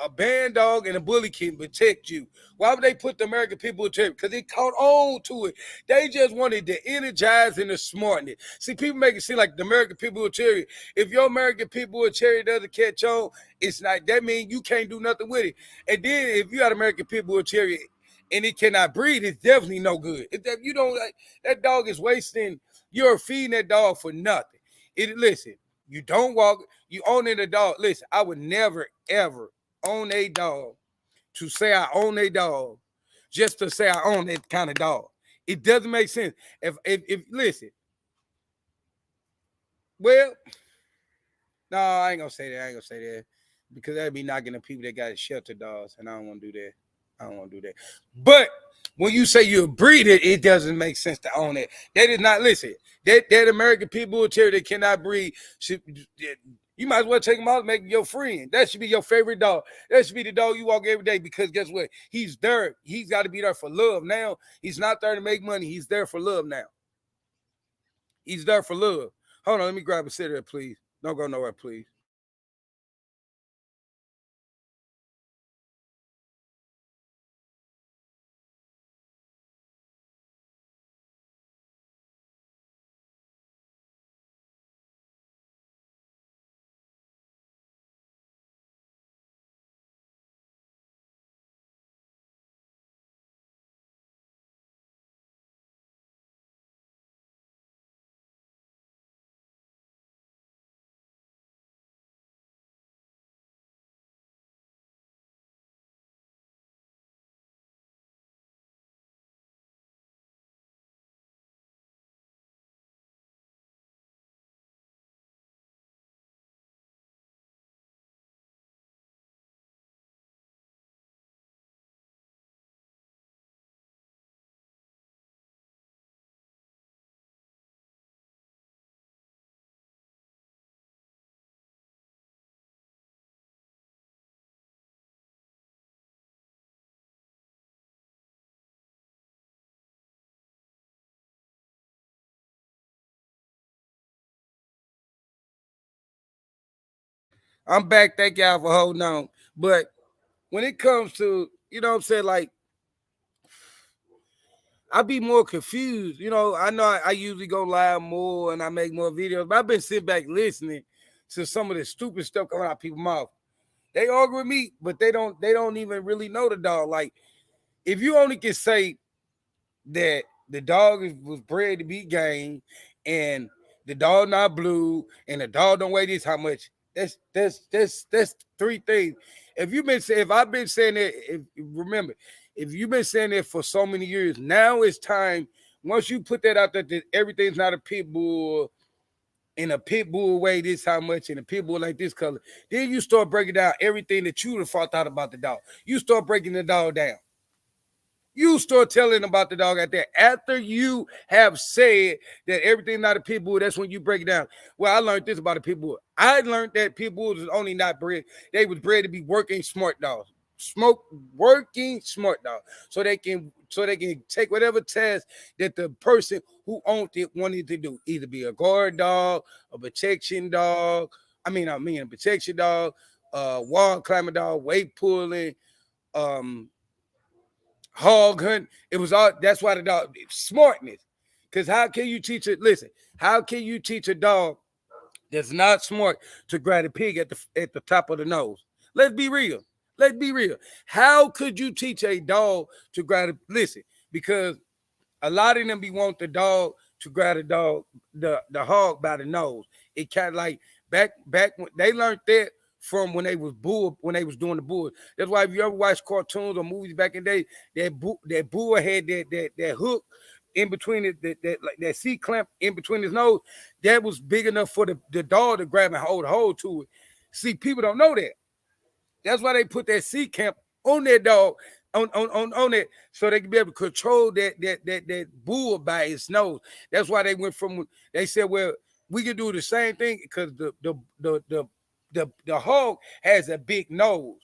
A: a band dog and a bully can protect you. Why would they put the American people Terrier? Because they caught on to it. They just wanted to energize and the smartness. See, people make it seem like the American people Terrier. If your American people Terrier doesn't catch on, it's not. That means you can't do nothing with it. And then if you got American people Terrier and it cannot breed, it's definitely no good. If you don't like that dog is wasting. You're feeding that dog for nothing. Listen. You don't walk, you own a dog. Listen, I would never, ever own a dog to say I own a dog just to say I own that kind of dog. It doesn't make sense. If listen, well, no, I ain't gonna say that. I ain't gonna say that because that'd be knocking the people that got shelter dogs, and I don't want to do that. I don't want to do that. But when you say you breed it, it doesn't make sense to own it. That is not listen. That American people Terrier that cannot breed you might as well take him out and make him your friend. That should be your favorite dog. That should be the dog you walk every day because guess what? He's there. He's got to be there for love now. He's not there to make money. He's there for love now. He's there for love. Hold on, let me grab a cigarette, please. Don't go nowhere, please. I'm back. Thank y'all for holding on. But when it comes to, you know what I'm saying, like, I be more confused. I know I usually go live more and I make more videos, but I've been sitting back listening to some of the stupid stuff coming out of people's mouth. They argue with me, but they don't even really know the dog. Like, if you only can say that the dog was bred to be game, and the dog not blue, and the dog don't weigh this how much. That's three things. If I've been saying that, remember, if you've been saying that for so many years, now it's time. Once you put that out there, that everything's not a pit bull, and a pit bull weigh this how much, and a pit bull like this color, then you start breaking down everything that you have thought out about the dog. You start breaking the dog down. You start telling about the dog out there after you have said that everything not a pit bull. That's when you break it down. Well, I learned this about a pit bull. I learned that pit bulls was only not bred. They was bred to be working smart dogs, working smart dogs, so they can take whatever task that the person who owned it wanted to do, either be a guard dog, a protection dog. I mean a protection dog, wall climbing dog, weight pulling, um hog hunt. It was all. That's why the dog smartness. Because how can you teach it? Listen, how can you teach a dog that's not smart to grab a pig at the top of the nose? Let's be real. Let's be real. How could you teach a dog to grab? Listen, because a lot of them be want the dog to grab the hog by the nose. It kind of like back when they learned that from when they was doing the bull. That's why if you ever watch cartoons or movies back in the day, that bull had that hook in between it, like that C clamp in between his nose, that was big enough for the dog to grab and hold to it. See, people don't know that. That's why they put that C camp on that dog, on it, so they can be able to control that bull by its nose. That's why they went from. They said, well, we can do the same thing because the hog has a big nose.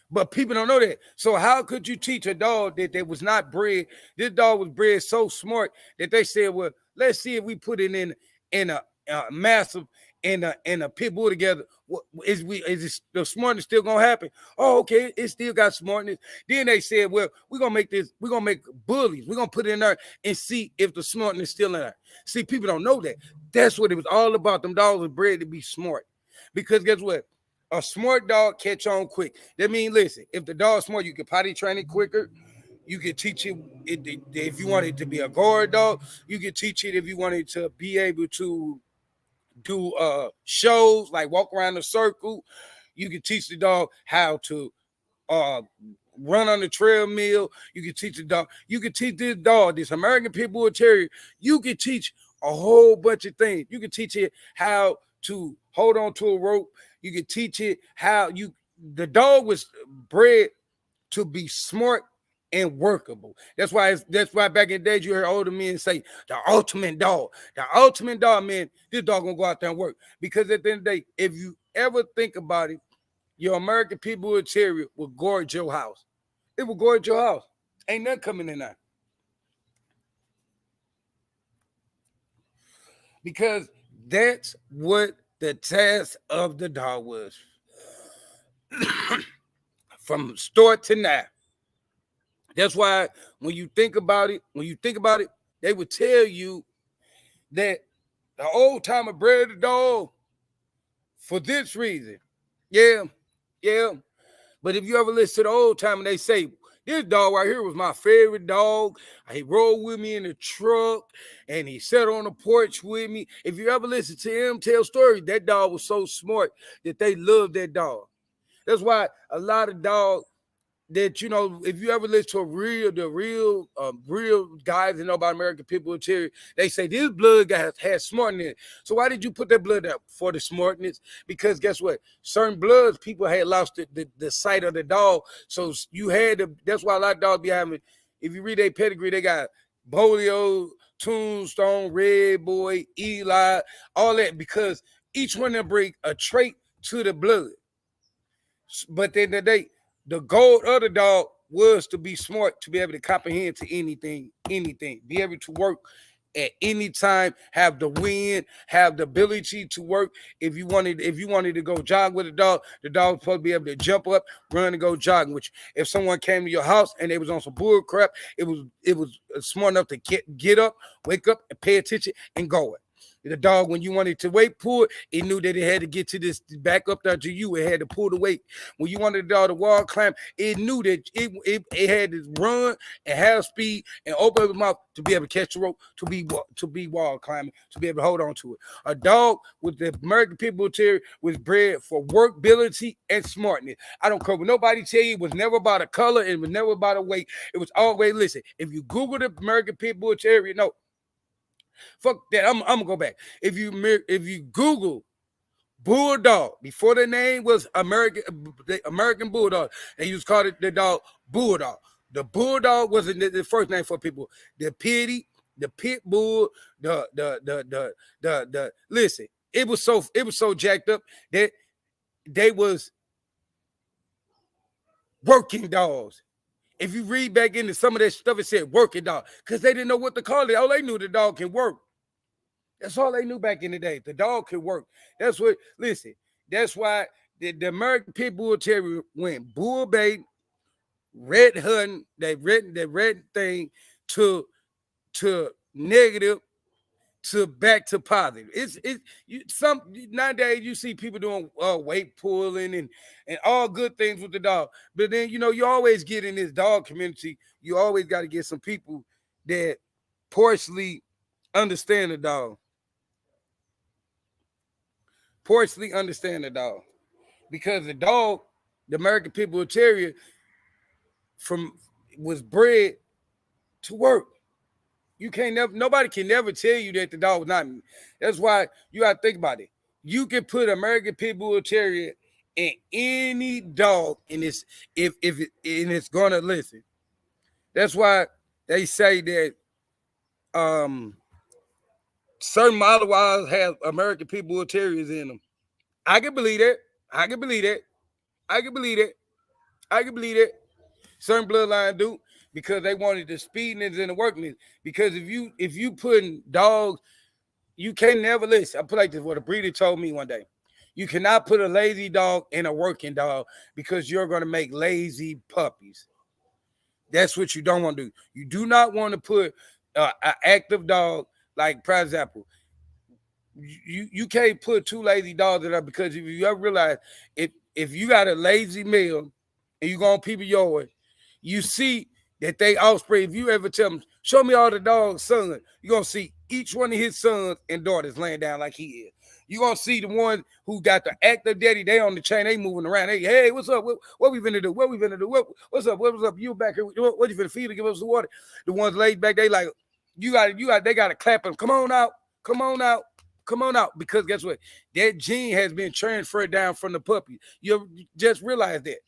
A: But people don't know that. So how could you teach a dog that was not bred? This dog was bred so smart that they said, well, let's see if we put it in a massive and a pit bull together. What the smartness still gonna happen? Oh, okay, it still got smartness. Then they said, well, we're gonna make bullies. We're gonna put it in there and see if the smartness is still in there. See, people don't know that. That's what it was all about. Them dogs were bred to be smart. Because guess what? A smart dog catch on quick. That means, listen, if the dog's smart, you can potty train it quicker. You can teach it if you want it to be a guard dog. You can teach it if you want it to be able to do shows like walk around the circle. You can teach the dog how to uh run on the treadmill. You can teach the dog. You can teach this dog, this American Pit Bull Terrier. You can teach a whole bunch of things. You can teach it how to hold on to a rope. You can teach it how the dog was bred to be smart and workable. That's why back in the days you heard older men say the ultimate dog. The ultimate dog, man, this dog gonna go out there and work. Because at the end of the day, if you ever think about it, your American Pit Bull Terrier will guard your house. It will guard your house. Ain't nothing coming in there. Because that's what the task of the dog was. From start to now. That's why when you think about it, they would tell you that the old timer bred the dog for this reason. Yeah, yeah. But if you ever listen to the old timer, they say, this dog right here was my favorite dog. He rode with me in the truck and he sat on the porch with me. If you ever listen to him tell stories, that dog was so smart that they loved that dog. That's why a lot of dogs that, if you ever listen to real guys that know about American Pit Bull Terrier, they say this blood guy has smartness. So why did you put that blood up for the smartness? Because guess what? Certain bloods, people had lost the sight of the dog. So you had to, that's why a lot of dogs be having, if you read their pedigree, they got Bolio, Tombstone, Red Boy, Eli, all that, because each one of them bring a trait to the blood. But then the goal of the dog was to be smart, to be able to comprehend to anything, be able to work at any time, have the wind, have the ability to work. If you wanted to go jog with the dog was supposed to be able to jump up, run, and go jogging with you. If someone came to your house and they was on some bull crap, it was smart enough to get up, wake up, and pay attention and go it. The dog, when you wanted to weight pull, it knew that it had to get to this back up there to you. It had to pull the weight. When you wanted the dog to wall climb, it knew that it had to run and have speed and open up its mouth to be able to catch the rope, to be wall climbing, to be able to hold on to it. A dog with the American Pit Bull Terrier was bred for workability and smartness. I don't care what nobody tell you. It was never about a color. It was never about a weight. It was always, listen, if you Google the American Pit Bull Terrier, no, fuck that. I'm gonna go back. If you Google Bulldog before the name was American Bulldog, they used to call it the dog Bulldog. The Bulldog wasn't the first name for people. The Pit Bull, the listen. It was so jacked up that they was working dogs. If you read back into some of that stuff, it said working dog because they didn't know what to call it. All they knew, the dog can work. That's all they knew back in the day. The dog can work. That's what. Listen. That's why the American Pit Bull Terrier went bull bait, red hunting, that red thing to negative to back to positive. Some nowadays you see people doing weight pulling and all good things with the dog, but then you always get in this dog community. You always got to get some people that partially understand the dog. Partially understand the dog because the American Pit Bull Terrier, from was bred to work. Nobody can never tell you that the dog was not. That's why you got to think about it. You can put American Pit Bull Terrier in any dog, and it's gonna listen. That's why they say that certain Malawites have American Pit Bull Terriers in them. I can believe that. I can believe that. I can believe that. I can believe that. Certain bloodline do because they wanted the speediness and the workness. Because if you putting dogs, you can never listen. I put like this. What a breeder told me one day. You cannot put a lazy dog in a working dog because you're going to make lazy puppies. That's what you don't want to do. You do not want to put an active dog, like, for example, you can't put two lazy dogs in there because if you ever realize if you got a lazy male and you go on people yard, you see that they offspring. If you ever tell them, show me all the dog's sons, you're gonna see each one of his sons and daughters laying down like he is. You're gonna see the one who got the active daddy, they on the chain, they moving around. Hey, what's up? What we finna do? What we finna do? What's up? What's up? You back here? What you finna feed to give us the water? The ones laid back, they like, they gotta clap them. Come on out, come on out. Come on out, because guess what? That gene has been transferred down from the puppy. You just realize that.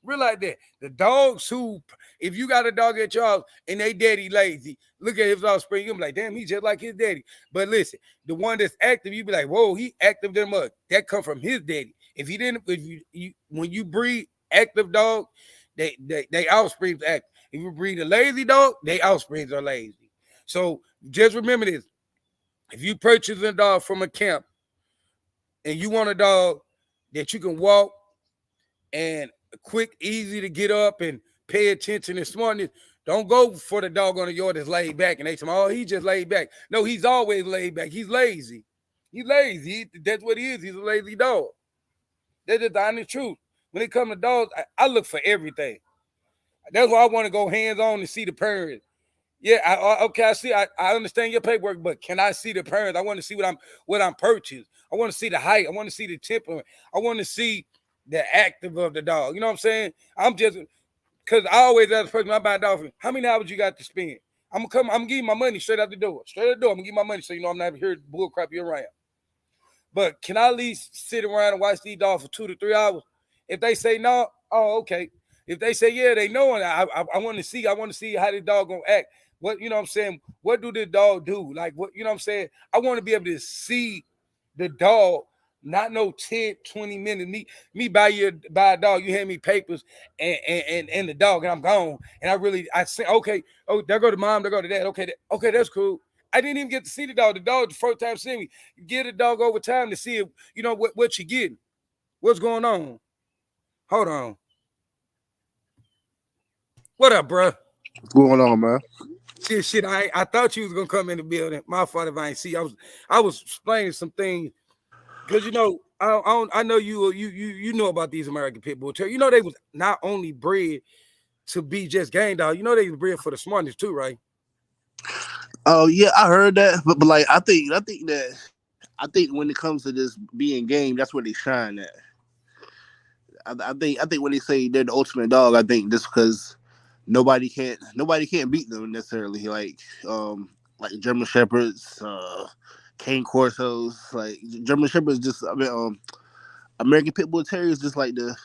A: Realize that the dogs who, if you got a dog at your house and they daddy lazy, look at his offspring, you'll be like, damn, he's just like his daddy. But listen, the one that's active, you be like, whoa, he active than mud. That come from his daddy. If he didn't, if you when you breed active dog, they offsprings active. If you breed a lazy dog, they offsprings are lazy. So just remember this. If you purchase a dog from a camp and you want a dog that you can walk and quick, easy to get up and pay attention and smartness, don't go for the dog on the yard that's laid back and they say, oh, he just laid back. No, he's always laid back. He's lazy. He's lazy. That's what he is. He's a lazy dog. That's just the honest truth. When it comes to dogs, I look for everything. That's why I want to go hands-on and see the parents. Yeah, okay. I see. I understand your paperwork, but can I see the parents? I want to see what I'm purchased. I want to see the height. I want to see the temperament. I want to see the active of the dog. You know what I'm saying? I'm just because I always ask the person I buy a dog from, how many hours you got to spend? I'm gonna give you my money straight out the door. Straight out the door. I'm gonna give you my money so you know I'm not here bull crap you around. But can I at least sit around and watch these dogs for 2 to 3 hours? If they say no, oh okay. If they say yeah, they know, and I want to see. I want to see how the dog gonna act. What, you know what I'm saying? What do the dog do? Like, what, you know what I'm saying? I want to be able to see the dog, not no 10, 20 minutes. Me buy a dog, you hand me papers and the dog, and I'm gone. And I say, okay, oh, there go to mom, there go to dad. Okay, okay, that's cool. I didn't even get to see the dog. The dog the first time seeing me. You get a dog over time to see it, what you getting. What's going on? Hold on. What up, bro?
D: What's going on, man?
A: Shit. I thought you was gonna come in the building. My fault if I ain't see. I was explaining some things because I know you know about these American pit bull terriers. You know they was not only bred to be just game dog. You know they was bred for the smartness too, right?
D: Oh yeah, I heard that, but like I think when it comes to this being game, that's where they shine at. I think when they say they're the ultimate dog, I think just because nobody can't beat them necessarily. Like German shepherds, cane corsos, like German shepherds. American pit bull terriers just like the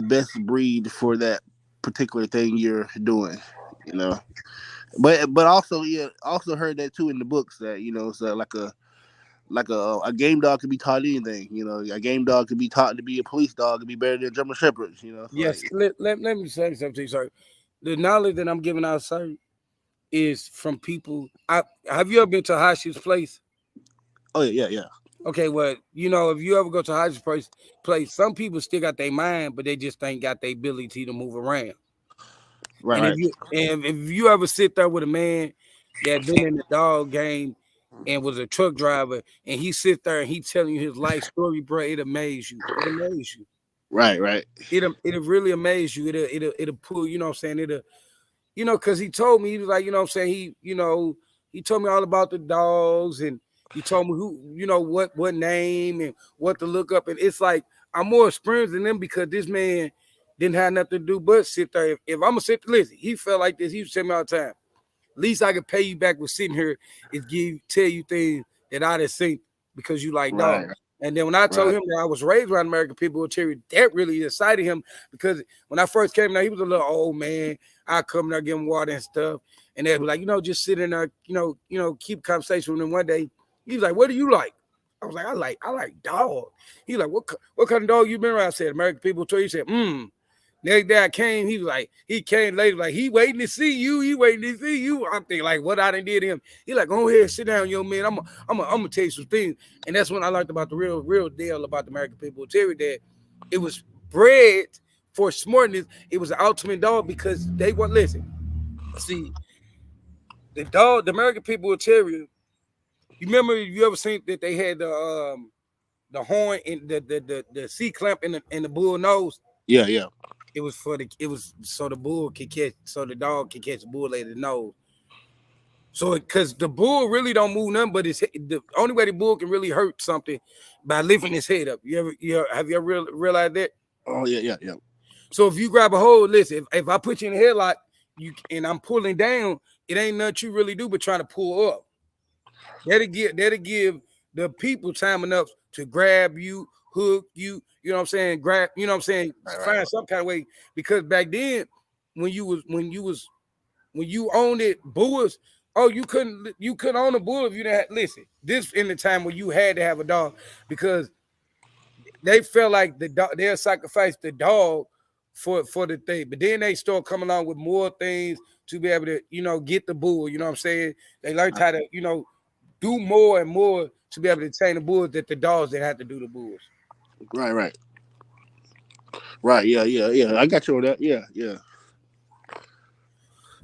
D: best breed for that particular thing you're doing. You know, but also also heard that too in the books that it's like a game dog could be taught anything. A game dog could be taught to be a police dog, could be better than German shepherds. So
A: Yes.
D: like
A: Let me say something to you, sir. The knowledge that I'm giving out, sir, is from people. Have you ever been to Hashi's place?
D: oh yeah.
A: Okay, well, if you ever go to Hashi's place, some people still got their mind, but they just ain't got the ability to move around.
D: Right,
A: And
D: right,
A: if you ever sit there with a man that been in the dog game and was a truck driver, and he sit there and he telling you his life story, bro, it amaze you. It amaze you.
D: right.
A: It'll really amaze you. It'll pull. You know what I'm saying? Because he told me, he was like, you know what I'm saying, he told me all about the dogs, and he told me who, what name and what to look up. And it's like I'm more experienced than them because this man didn't have nothing to do but sit there. If I'm gonna sit, listen, he felt like this. He used to tell me all the time. Least I could pay you back with sitting here is tell you things that I didn't think because you like
D: Right,
A: dogs. And then when I told
D: right,
A: him that I was raised around American people with Terry, that really excited him because when I first came there, he was a little old man. I come there, give him water and stuff, and they'd be like, just sit in there, keep conversation with him. One day, he was like, "What do you like?" I was like, "I like dog." He like, "What kind of dog you been around?" I said, "American people too." He said, Next day I came, he was like, he came later, like, he waiting to see you. He waiting to see you. I'm thinking, like, what I done did to him. He like, go ahead, sit down, young man. I'm gonna tell you some things. And that's when I learned about the real deal about the American people. Terry, that it was bred for smartness. It was an ultimate dog because they want listen. See, the American people will Terrier. You remember you ever seen that they had the horn and the C clamp in the bull nose?
D: yeah.
A: It was so the bull can catch, so the dog can catch the bull at the nose. So because the bull really don't move nothing, but the only way the bull can really hurt something by lifting his head up. Have you ever realized that?
D: Oh yeah.
A: So if you grab a hold, listen, if I put you in a headlock, and I'm pulling down, it ain't nothing you really do but trying to pull up. That'll give the people time enough to grab you, hook you, you know what I'm saying, grab, you know what I'm saying,
D: Right.
A: find some kind of way. Because back then, when you owned it, bulls, oh, you couldn't own a bull if you didn't listen. This in the time when you had to have a dog because they felt like the dog they'll sacrifice the dog for the thing. But then they start coming along with more things to be able to, get the bull. You know what I'm saying? They learned how to, do more and more to be able to train the bulls that the dogs that had to do the bulls.
D: Right. Right. Yeah. I got you on that. Yeah.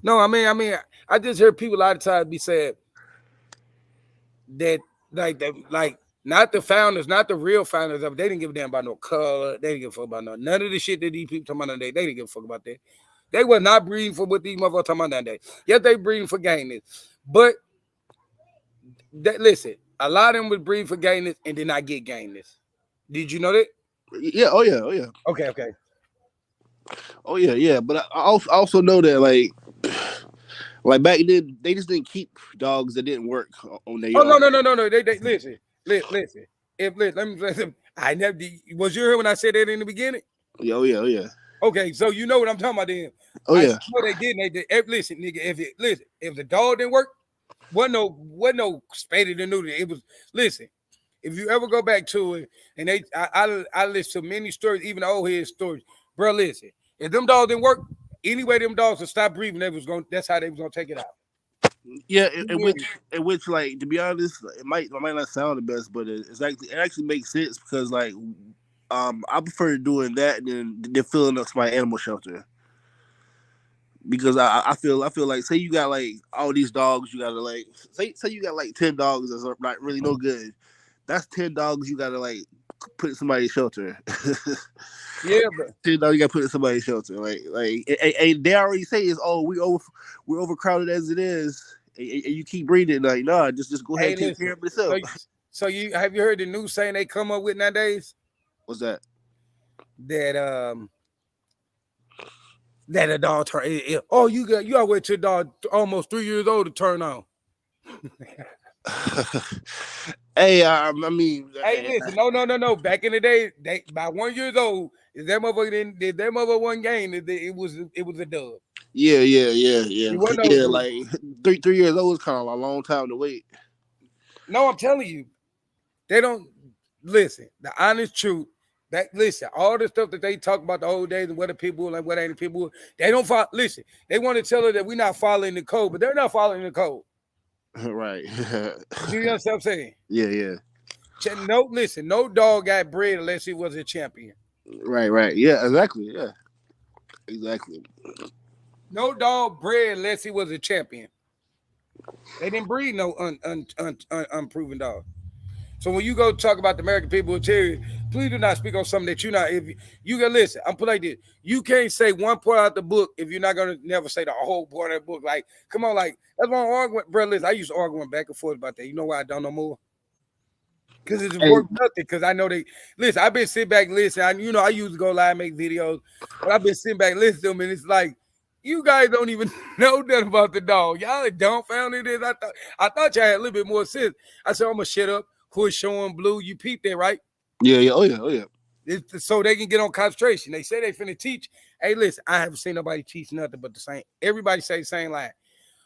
A: No, I just heard people a lot of times be saying that like not the founders, not the real founders of it. They didn't give a damn about no color. They didn't give a fuck about none of the shit that these people talking about today. They didn't give a fuck about that. They were not breeding for what these motherfuckers talking about nowadays. Yes, they breeding for gayness. But listen, a lot of them would breed for gayness and did not get gayness. Did you know that?
D: Yeah. Oh yeah.
A: Okay.
D: Oh yeah. But I also know that like back then they just didn't keep dogs that didn't work on their
A: Oh no
D: own.
A: no no no no. They listen. Listen. Let me listen. I never was you here when I said that in the beginning?
D: Yeah. Oh yeah.
A: Okay, so you know what I'm talking about then.
D: Oh
A: I
D: yeah.
A: know they did. Listen, nigga. If the dog didn't work, wasn't no spaded and neutered. It was listen. If you ever go back to it, and I listen to many stories, even old head stories, bro. Listen, if them dogs didn't work, anyway, them dogs would stop breathing. They was going. That's how they was gonna take it out.
D: Yeah,
A: You
D: which
A: win.
D: like to be honest, it might not sound the best, but it actually makes sense because like I prefer doing that than filling up my animal shelter because I feel like say you got like all these dogs you gotta like say you got like 10 dogs that's not really no good. That's 10 dogs you gotta like put in somebody's shelter.
A: Yeah, but
D: 10 dogs you gotta put in somebody's shelter. And they already say is we're overcrowded as it is. And you keep breeding like nah, just go ahead
A: hey,
D: and take care
A: listen.
D: of it
A: So,
D: yourself.
A: so you have you heard the news saying they come up with nowadays
D: What's that?
A: that that a dog turn? Oh, you gotta wait till dog almost 3 years old to turn on.
D: Hey, I mean,
A: Hey, listen, no. Back in the day, they by 1 years old, if that motherfucker didn't, if that motherfucker one game, it was a dub.
D: yeah,
A: It wasn't no.
D: yeah. Like 3 years old is kind of a long time to wait.
A: No, I'm telling you, they don't listen. The honest truth. That listen, all the stuff that they talk about the old days and what the people like, what ain't the people, they don't follow. Listen, they want to tell her that we're not following the code, but they're not following the code.
D: Right.
A: Do you understand what I'm saying?
D: Yeah.
A: No, listen, no dog got bred unless he was a champion.
D: Right. Yeah, exactly. Yeah, exactly.
A: No dog bred unless he was a champion. They didn't breed no unproven dog. So when you go talk about the American people with Terry, please do not speak on something that you're not. If you can listen, I'm put like this. You can't say one part out the book if you're not gonna never say the whole part of the book. Like, come on, like that's why I'm arguing, bro. Listen, I used to argue back and forth about that. You know why I don't know more? Because it's
D: Hey,
A: important nothing. Because I know they listen. I've been sitting back listening. I used to go live make videos, but I've been sitting back listening to them, and it's like you guys don't even know nothing about the dog. Y'all dumbfounded it. I thought y'all had a little bit more sense. I said I'm gonna shut up. Quit showing blue. You peeped that, right?
D: yeah. Oh yeah.
A: So they can get on concentration. They say they finna teach. Hey, listen, I haven't seen nobody teach nothing but the same. Everybody say the same line.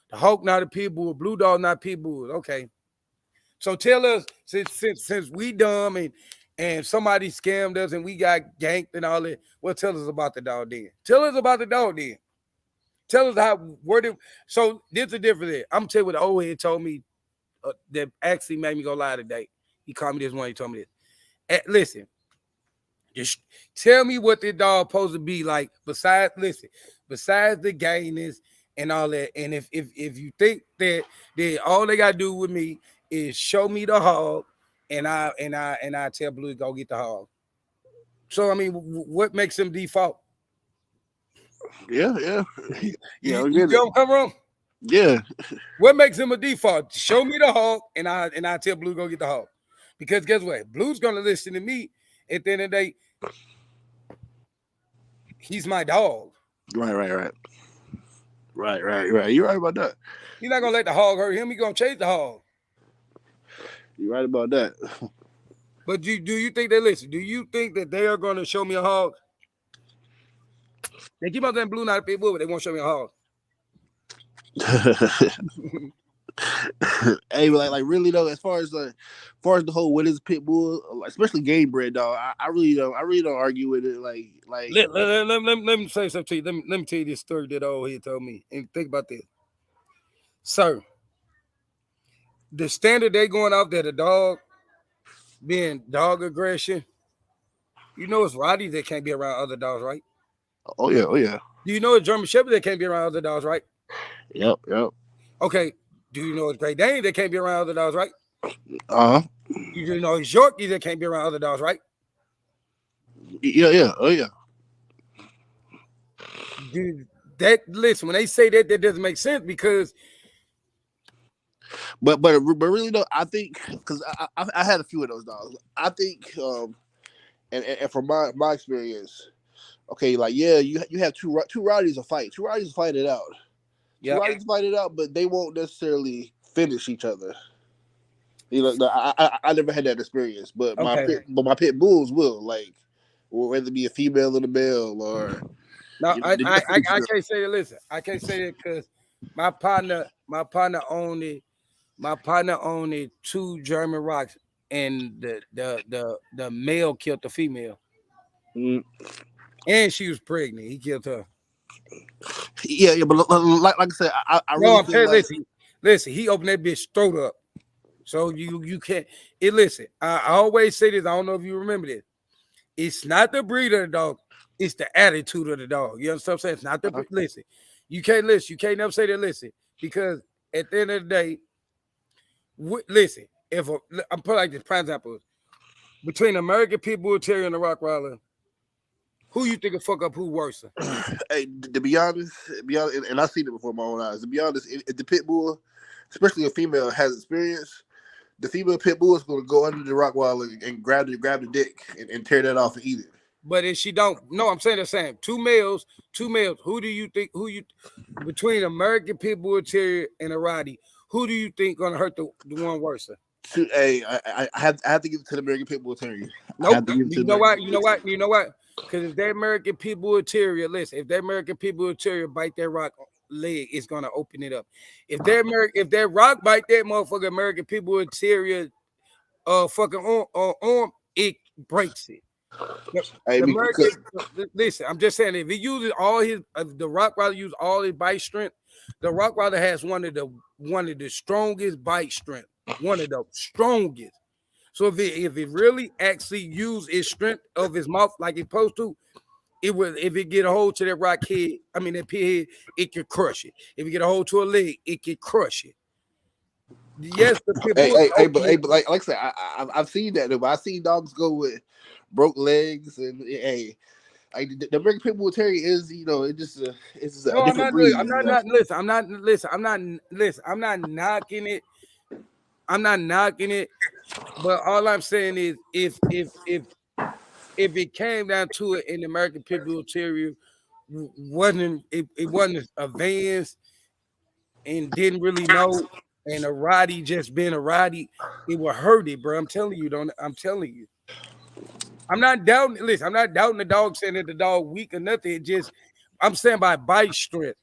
A: The Hulk not a people, blue dog not people. Okay. So tell us, since we dumb and somebody scammed us and we got ganked and all that, well, tell us about the dog then. Tell us about the dog then. Tell us where did, so there's a difference there. I'm tell you what the old head told me that actually made me go lie today. He called me this one, he told me this. Listen, just tell me what this dog supposed to be like besides the gayness and all that. And if you think that all they gotta do with me is show me the hog, and I tell Blue to go get the hog. So I mean, what makes him default?
D: Yeah. Yeah, I
A: You
D: get it.
A: don't come wrong.
D: Yeah.
A: What makes him a default? Show me the hog, and I tell Blue to go get the hog. Because guess what? Blue's gonna listen to me. At the end of the day, he's my dog.
D: Right. Right. You're right about that.
A: He's not gonna let the hog hurt him. He's gonna chase the hog.
D: You're right about that.
A: But do you think they listen? Do you think that they are gonna show me a hog? They keep on saying Blue not a pit bull, but they won't show me a hog.
D: Hey, but like really though, as far as the whole what is a pit bull, especially game bred dog, I really don't argue with it.
A: Let me say something to you. Let me tell you this story that old head told me. And think about this. Sir, the standard they going off that a dog being dog aggression, it's Roddy that can't be around other dogs, right?
D: Oh yeah.
A: Do you know it's German Shepherd that can't be around other dogs, right?
D: Yep.
A: Okay. Do you know it's Great Dane that can't be around other dogs, right?
D: Uh huh.
A: You know it's Yorkie that can't be around other dogs, right?
D: Yeah. Oh yeah.
A: Dude, that listen, when they say that, that doesn't make sense because
D: But really though, I think because I had a few of those dogs. I think and from my experience, okay, like yeah, you have two rowdies to fight. Two rowdies fight it out. Two
A: yeah,
D: rowdies fight it out, but they won't necessarily finish each other. I never had that experience, but
A: okay.
D: my pit bulls will like, whether it be a female or a male or
A: No,
D: they'll finish
A: I
D: it.
A: can't say that. Listen, I can't say that because my partner owned it. My partner owned it two German rocks, and the male killed the female,
D: Mm.
A: and she was pregnant. He killed her.
D: Yeah, but like I said, I
A: No,
D: really
A: I'm
D: feel
A: telling.
D: like
A: Listen, Listen, he opened that bitch throat up. So you can't. It listen. I always say this. I don't know if you remember this. It's not the breed of the dog. It's the attitude of the dog. You understand what I'm saying? It's not the listen. You can't listen. You can't never say that. Listen, because at the end of the day, listen. If I'm put like this, prime example, between American Pit Bull Terrier and the Rottweiler, who you think will fuck up who worse?
D: Hey, to be honest, and I've seen it before in my own eyes. To be honest, if the pit bull, especially a female, has experience, the female pit bull is going to go under the Rottweiler and grab the dick and tear that off and eat it.
A: But if she don't, no, I'm saying the same. Two males. Who do you think? Who you between American Pit Bull Terrier and a Rottie? Who do you think gonna hurt the one worse?
D: Hey, I have to give it to the American Pit Bull Terrier.
A: Nope. You know what? You know what? Because if that American Pit Bull Terrier, listen, if that American Pit Bull Terrier bite that rock leg, it's gonna open it up. If that rock bite that motherfucker American Pit Bull Terrier, fucking arm, it breaks it.
D: Hey,
A: The American, listen, I'm just saying, if he uses all his, the Rottweiler use all his bite strength, the Rottweiler has one of the strongest bite strength, one of the strongest. So if it really actually use its strength of his mouth like it's supposed to, it will. If it get a hold to that rock head, I mean that pit head, it could crush it. If it get a hold to a leg, it could crush it. Yes, the pit bull.
D: But like I said, I've seen that. But I've seen dogs go with broke legs, and hey, like the American Pit Bull Terrier is, it's just a different breed.
A: I'm not listen. I'm not knocking it. I'm not knocking it. But all I'm saying is, if it came down to it, in the American Pit Bull Terrier it wasn't advanced and didn't really know, and a Roddy just being a Roddy, it would hurt it, bro. I'm telling you, don't. I'm telling you. I'm not doubting. Listen, I'm not doubting the dog, saying that the dog weak or nothing. It just, I'm saying by bite strength.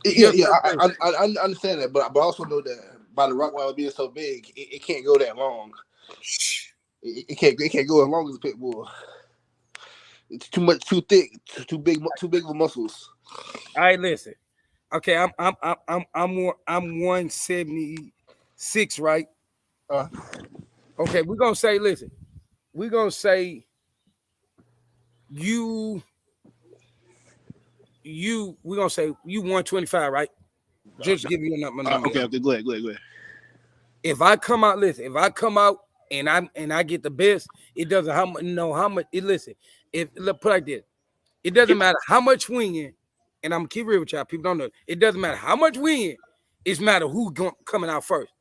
D: I understand that, but I also know that by the Rottweiler being so big, it can't go that long. It can't go as long as a pit bull. It's too thick, too big of muscles.
A: All right, listen. Okay, I'm 176, right? Okay, we're gonna say, listen, we're gonna say we're gonna say you 125, right? Just give you a number.
D: Okay, go ahead.
A: If I come out, listen, if I come out and I get the best, it doesn't how much it listen. If look, put like this, it doesn't matter how much winging, and I'm gonna keep real with y'all. People don't know. It doesn't matter how much winging, it's matter who coming out first.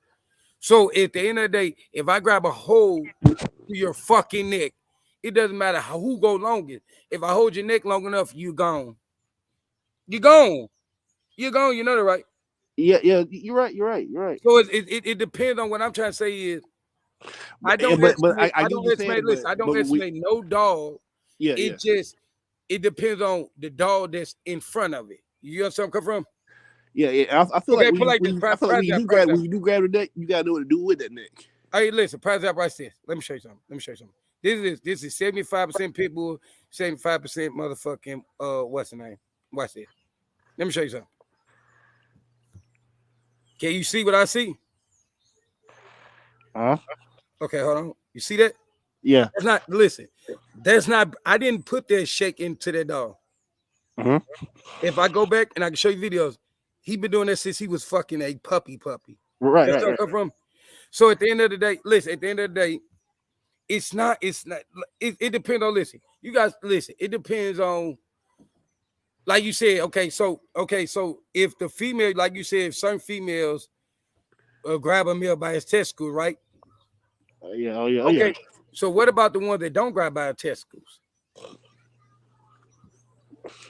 A: So at the end of the day, if I grab a hold to your fucking neck, it doesn't matter who go longest. If I hold your neck long enough, you gone. You're gone. You're gone. You know that, right?
D: Yeah, you're right.
A: So it depends on what I'm trying to say is, I don't estimate no dog.
D: Yeah,
A: it depends on the dog that's in front of it. You understand where I'm coming from?
D: Yeah. I feel like when you do grab the neck, you gotta know what to do with that neck.
A: Hey, listen, price up right this. Let me show you something. This is 75% pit bull, 75% motherfucking what's the name? Watch this. Let me show you something. Can you see what I see? Okay, hold on. You see that?
D: Yeah.
A: That's not. I didn't put that shake into that dog. If I go back and I can show you videos, he been doing that since he was fucking a puppy.
D: Right.
A: That's where I come from. So at the end of the day, listen. At the end of the day, it's not. It depends on. Listen, you guys. Listen. It depends on. Like you said, okay. So if the female, like you said, if certain females grab a male by his testicles, right?
D: Yeah.
A: Okay. So what about the ones that don't grab by his testicles?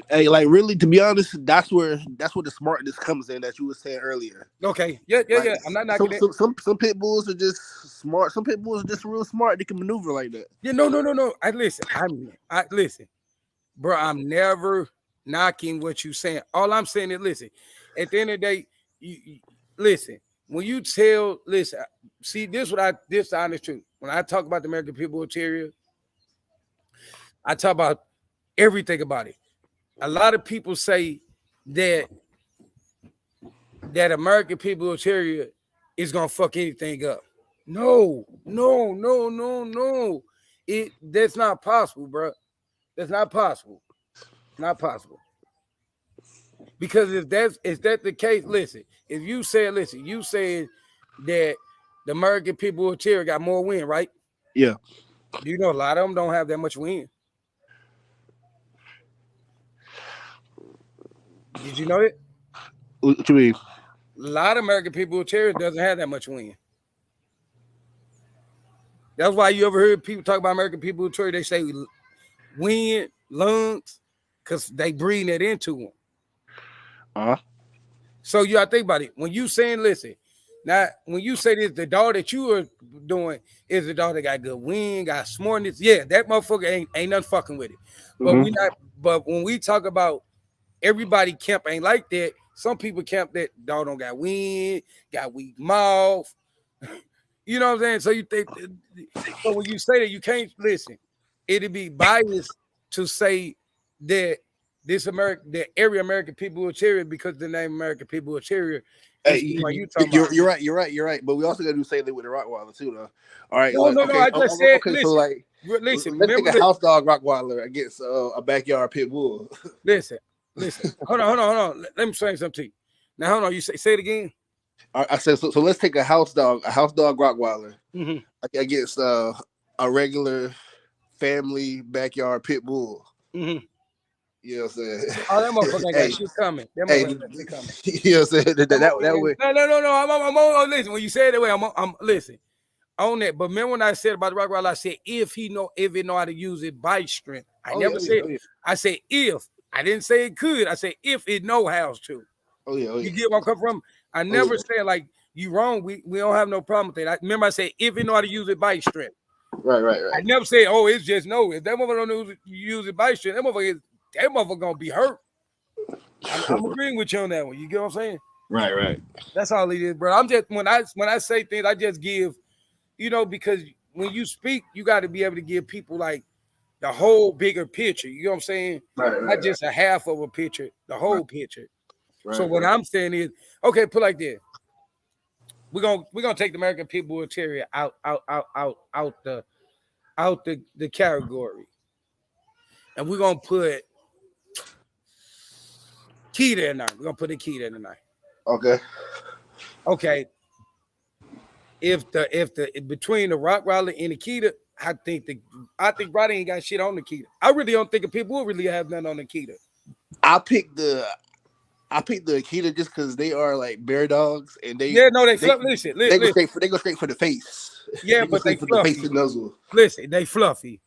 D: Hey, like really, to be honest, that's where the smartness comes in that you were saying earlier.
A: Okay. Yeah. I'm not knocking it.
D: Some pit bulls are just smart. Some pit bulls are just real smart. They can maneuver like that.
A: Yeah. No. I listen, bro. I'm never knocking what you saying. All I'm saying is, listen. At the end of the day, you listen. When you see this, this is the honest truth. When I talk about the American Pit Bull Terrier, I talk about everything about it. A lot of people say that that American People Terrier is gonna fuck anything up. No, no, no, no, no. That's not possible, bro. That's not possible. Not possible. Because if that the case, listen, if you said, listen, you said that the American People Terrier got more win, right?
D: Yeah.
A: Do you know a lot of them don't have that much win? Did you know it?
D: What you mean?
A: A lot of American People Terrier doesn't have that much win. That's why you ever heard people talk about American People Terrier, they say wind, lungs, because they breathe that into them.
D: Uh-huh.
A: So you gotta think about it. When you saying, listen, now when you say this, the dog that you are doing is the dog that got good wind, got smartness. Yeah, that motherfucker ain't nothing fucking with it. But we not. But when we talk about everybody camp ain't like that. Some people camp that dog don't got wind, got weak mouth. You know what I'm saying? So you think, so when you say that, you can't listen. It'd be biased to say that this American, that every American People will Terrier because the name American People will Terrier is
D: Hey,
A: what you talking
D: you're,
A: about.
D: you're right. You're right. You're right. But we also got to do the same thing with the Rottweiler too, though. All right.
A: No, no, no.
D: Okay.
A: I just said,
D: Okay. So
A: listen,
D: like,
A: listen.
D: let's take
A: Remember,
D: a house dog Rottweiler against a backyard pit bull.
A: listen. Hold on. Let me say something to you. Now, hold on. You say it again.
D: I said so. Let's take a house dog Rottweiler
A: Mm-hmm.
D: against a regular family backyard pit bull.
A: Mm-hmm.
D: You know what I'm saying?
A: Oh, that motherfucker ain't got shit coming. That
D: Hey,
A: motherfucker got shit coming.
D: you know what I'm saying? That way.
A: No. I'm on. Listen, when you say it that way, I'm listen on that. But remember when I said about the Rottweiler, I said if it know how to use it by strength. I never said.
D: Yeah.
A: I said if. I didn't say it could. I said if it know how to.
D: Oh yeah.
A: You get where I'm coming from? I never said like you wrong. We don't have no problem with that. Remember I said if it know how to use it by strength.
D: Right.
A: I never said it's just no. If that motherfucker don't use it by strength, that motherfucker gonna be hurt. I'm agreeing with you on that one. You get what I'm saying?
D: Right.
A: That's all it is, bro. I'm just when I say things, I just give, because when you speak, you got to be able to give people like the whole bigger picture. You know what I'm saying? Not just a half of a picture, the whole picture. So what I'm saying is, okay, put like this. We're gonna take the American People Terrier out the category, and we're gonna put Keita in there. We're gonna put a Keita in there. Okay. If the between the Rottweiler and the Keita, I think Roddy ain't got shit on the Keita. I really don't think people will really have nothing on the Keita.
D: I picked the Akita just because they are like bear dogs and they
A: Listen.
D: they go straight for the face.
A: Yeah, but they fluffy.
D: The face and nuzzle.
A: Listen, they fluffy.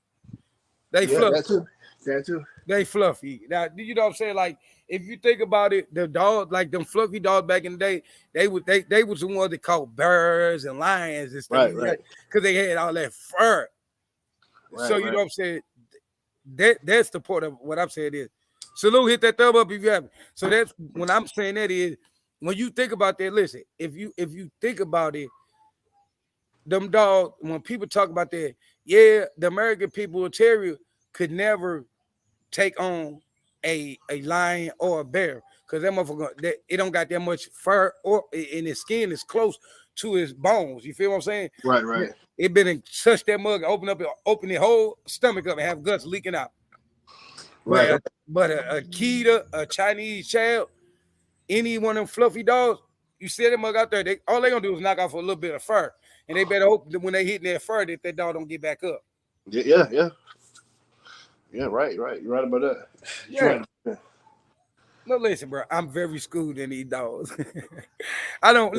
D: That too.
A: They fluffy. Now, you know what I'm saying? Like, if you think about it, the dogs, like them fluffy dogs back in the day, they was the ones that caught bears and lions and stuff.
D: Right.
A: Because they had all that fur. So you know what I'm saying? That's the part of what I'm saying is. Salute, hit that thumb up if you have it. So that's when I'm saying that is when you think about that, listen, if you think about it, them dogs, when people talk about that, yeah, the American People Terrier could never take on a lion or a bear because that motherfucker it don't got that much fur or in his skin is close to his bones. You feel what I'm saying?
D: Right.
A: It been in touch that mug, open the whole stomach up and have guts leaking out.
D: Right.
A: But a Akita, a Chinese child, any one of them fluffy dogs, you see them mug out there, all they gonna do is knock off a little bit of fur, and they better hope that when they hitting that fur that dog don't get back up.
D: Yeah. Right. You're right about that.
A: Yeah. No, listen, bro. I'm very schooled in these dogs. I don't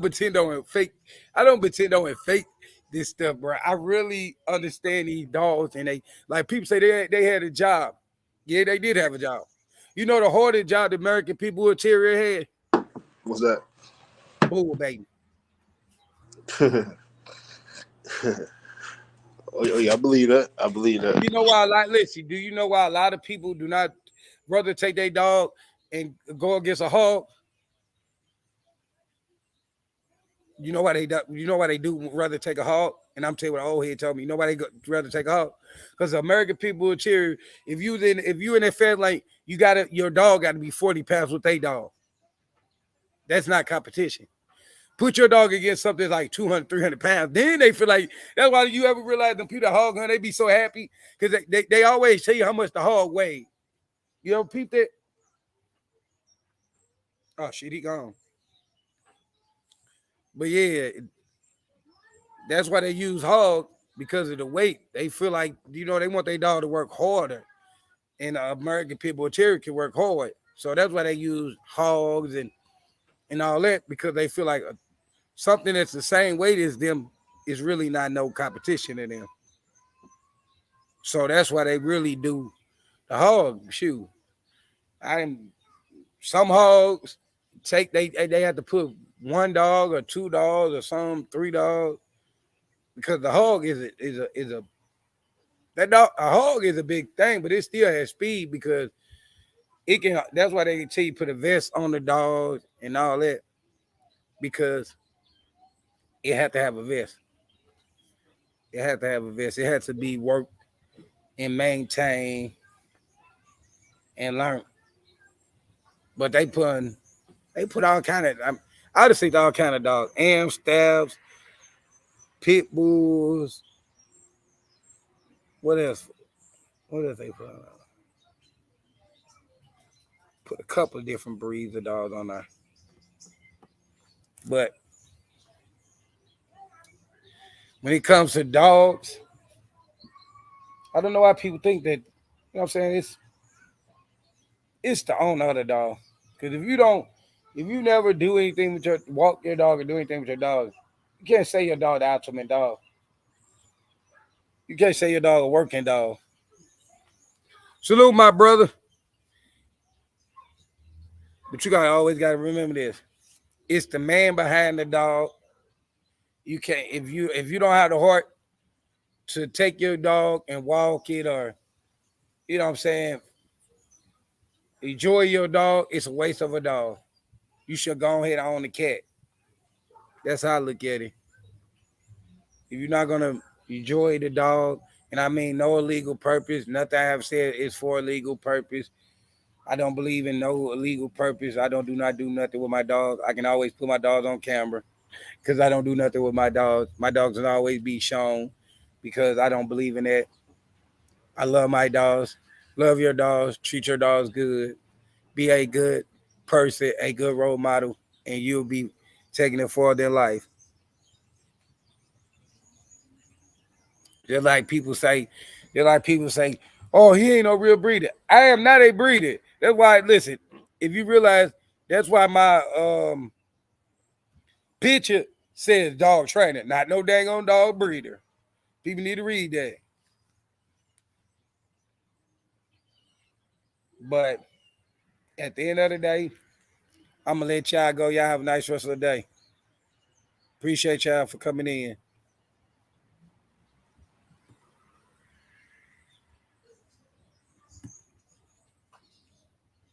A: pretend on fake. I don't pretend on fake this stuff, bro. I really understand these dogs, and they like people say they had a job. Yeah, they did have a job. You know the hardest job the American People with Terrier had?
D: What's that?
A: Bull baiting.
D: Oh yeah, I believe that.
A: You know why do you know why a lot of people do not rather take their dog and go against a hog? You know why they do rather take a hog? And I'm telling you what an old head told me. You know why they rather take a hog? Because American People will cheer. If you in that family, like your dog got to be 40 pounds with their dog. That's not competition. Put your dog against something like 200, 300 pounds. Then they feel like that's why you ever realize them people that hog hunt, they be so happy because they always tell you how much the hog weighed. You ever peep that? Oh shit, he gone. But yeah, that's why they use hog because of the weight. They feel like they want their dog to work harder, and American Pit Bull Terrier can work hard. So that's why they use hogs and all that because they feel like something that's the same weight as them is really not no competition in them. So that's why they really do the hog shoe. I some hogs they have to put one dog or two dogs or some three dogs because the hog is a that dog a hog is a big thing, but it still has speed because it can. That's why they tell you put a vest on the dog and all that because it had to have a vest. It had to have a vest. It had to be worked and maintained and learned. But they put all kind of I just think all kind of dogs, Amstabs, pit bulls. What else? What else they put on? Put a couple of different breeds of dogs on there. But when it comes to dogs, I don't know why people think that. What I'm saying? It's the owner of the dog. Because if you never do anything with your walk your dog or do anything with your dog, you can't say your dog the ultimate dog. You can't say your dog a working dog. Salute my brother. But you always gotta remember this. It's the man behind the dog. You can't if you don't have the heart to take your dog and walk it or what I'm saying, enjoy your dog, it's a waste of a dog. You should go ahead and own the cat. That's how I look at it. If you're not gonna enjoy the dog, and I mean no illegal purpose, nothing I have said is for illegal purpose. I don't believe in no illegal purpose. I don't do not do nothing with my dog. I can always put my dogs on camera because I don't do nothing with my dogs. My dogs will always be shown because I don't believe in that. I love my dogs. Love your dogs. Treat your dogs good. Be a good person, a good role model, and you'll be taking it for their life. Just like people say, just like people say, oh, he ain't no real breeder. I am not a breeder. That's why, listen, if you realize that's why my picture says dog trainer, not no dang on dog breeder. People need to read that. But at the end of the day, I'm gonna let y'all go. Y'all have a nice rest of the day. Appreciate y'all for coming in.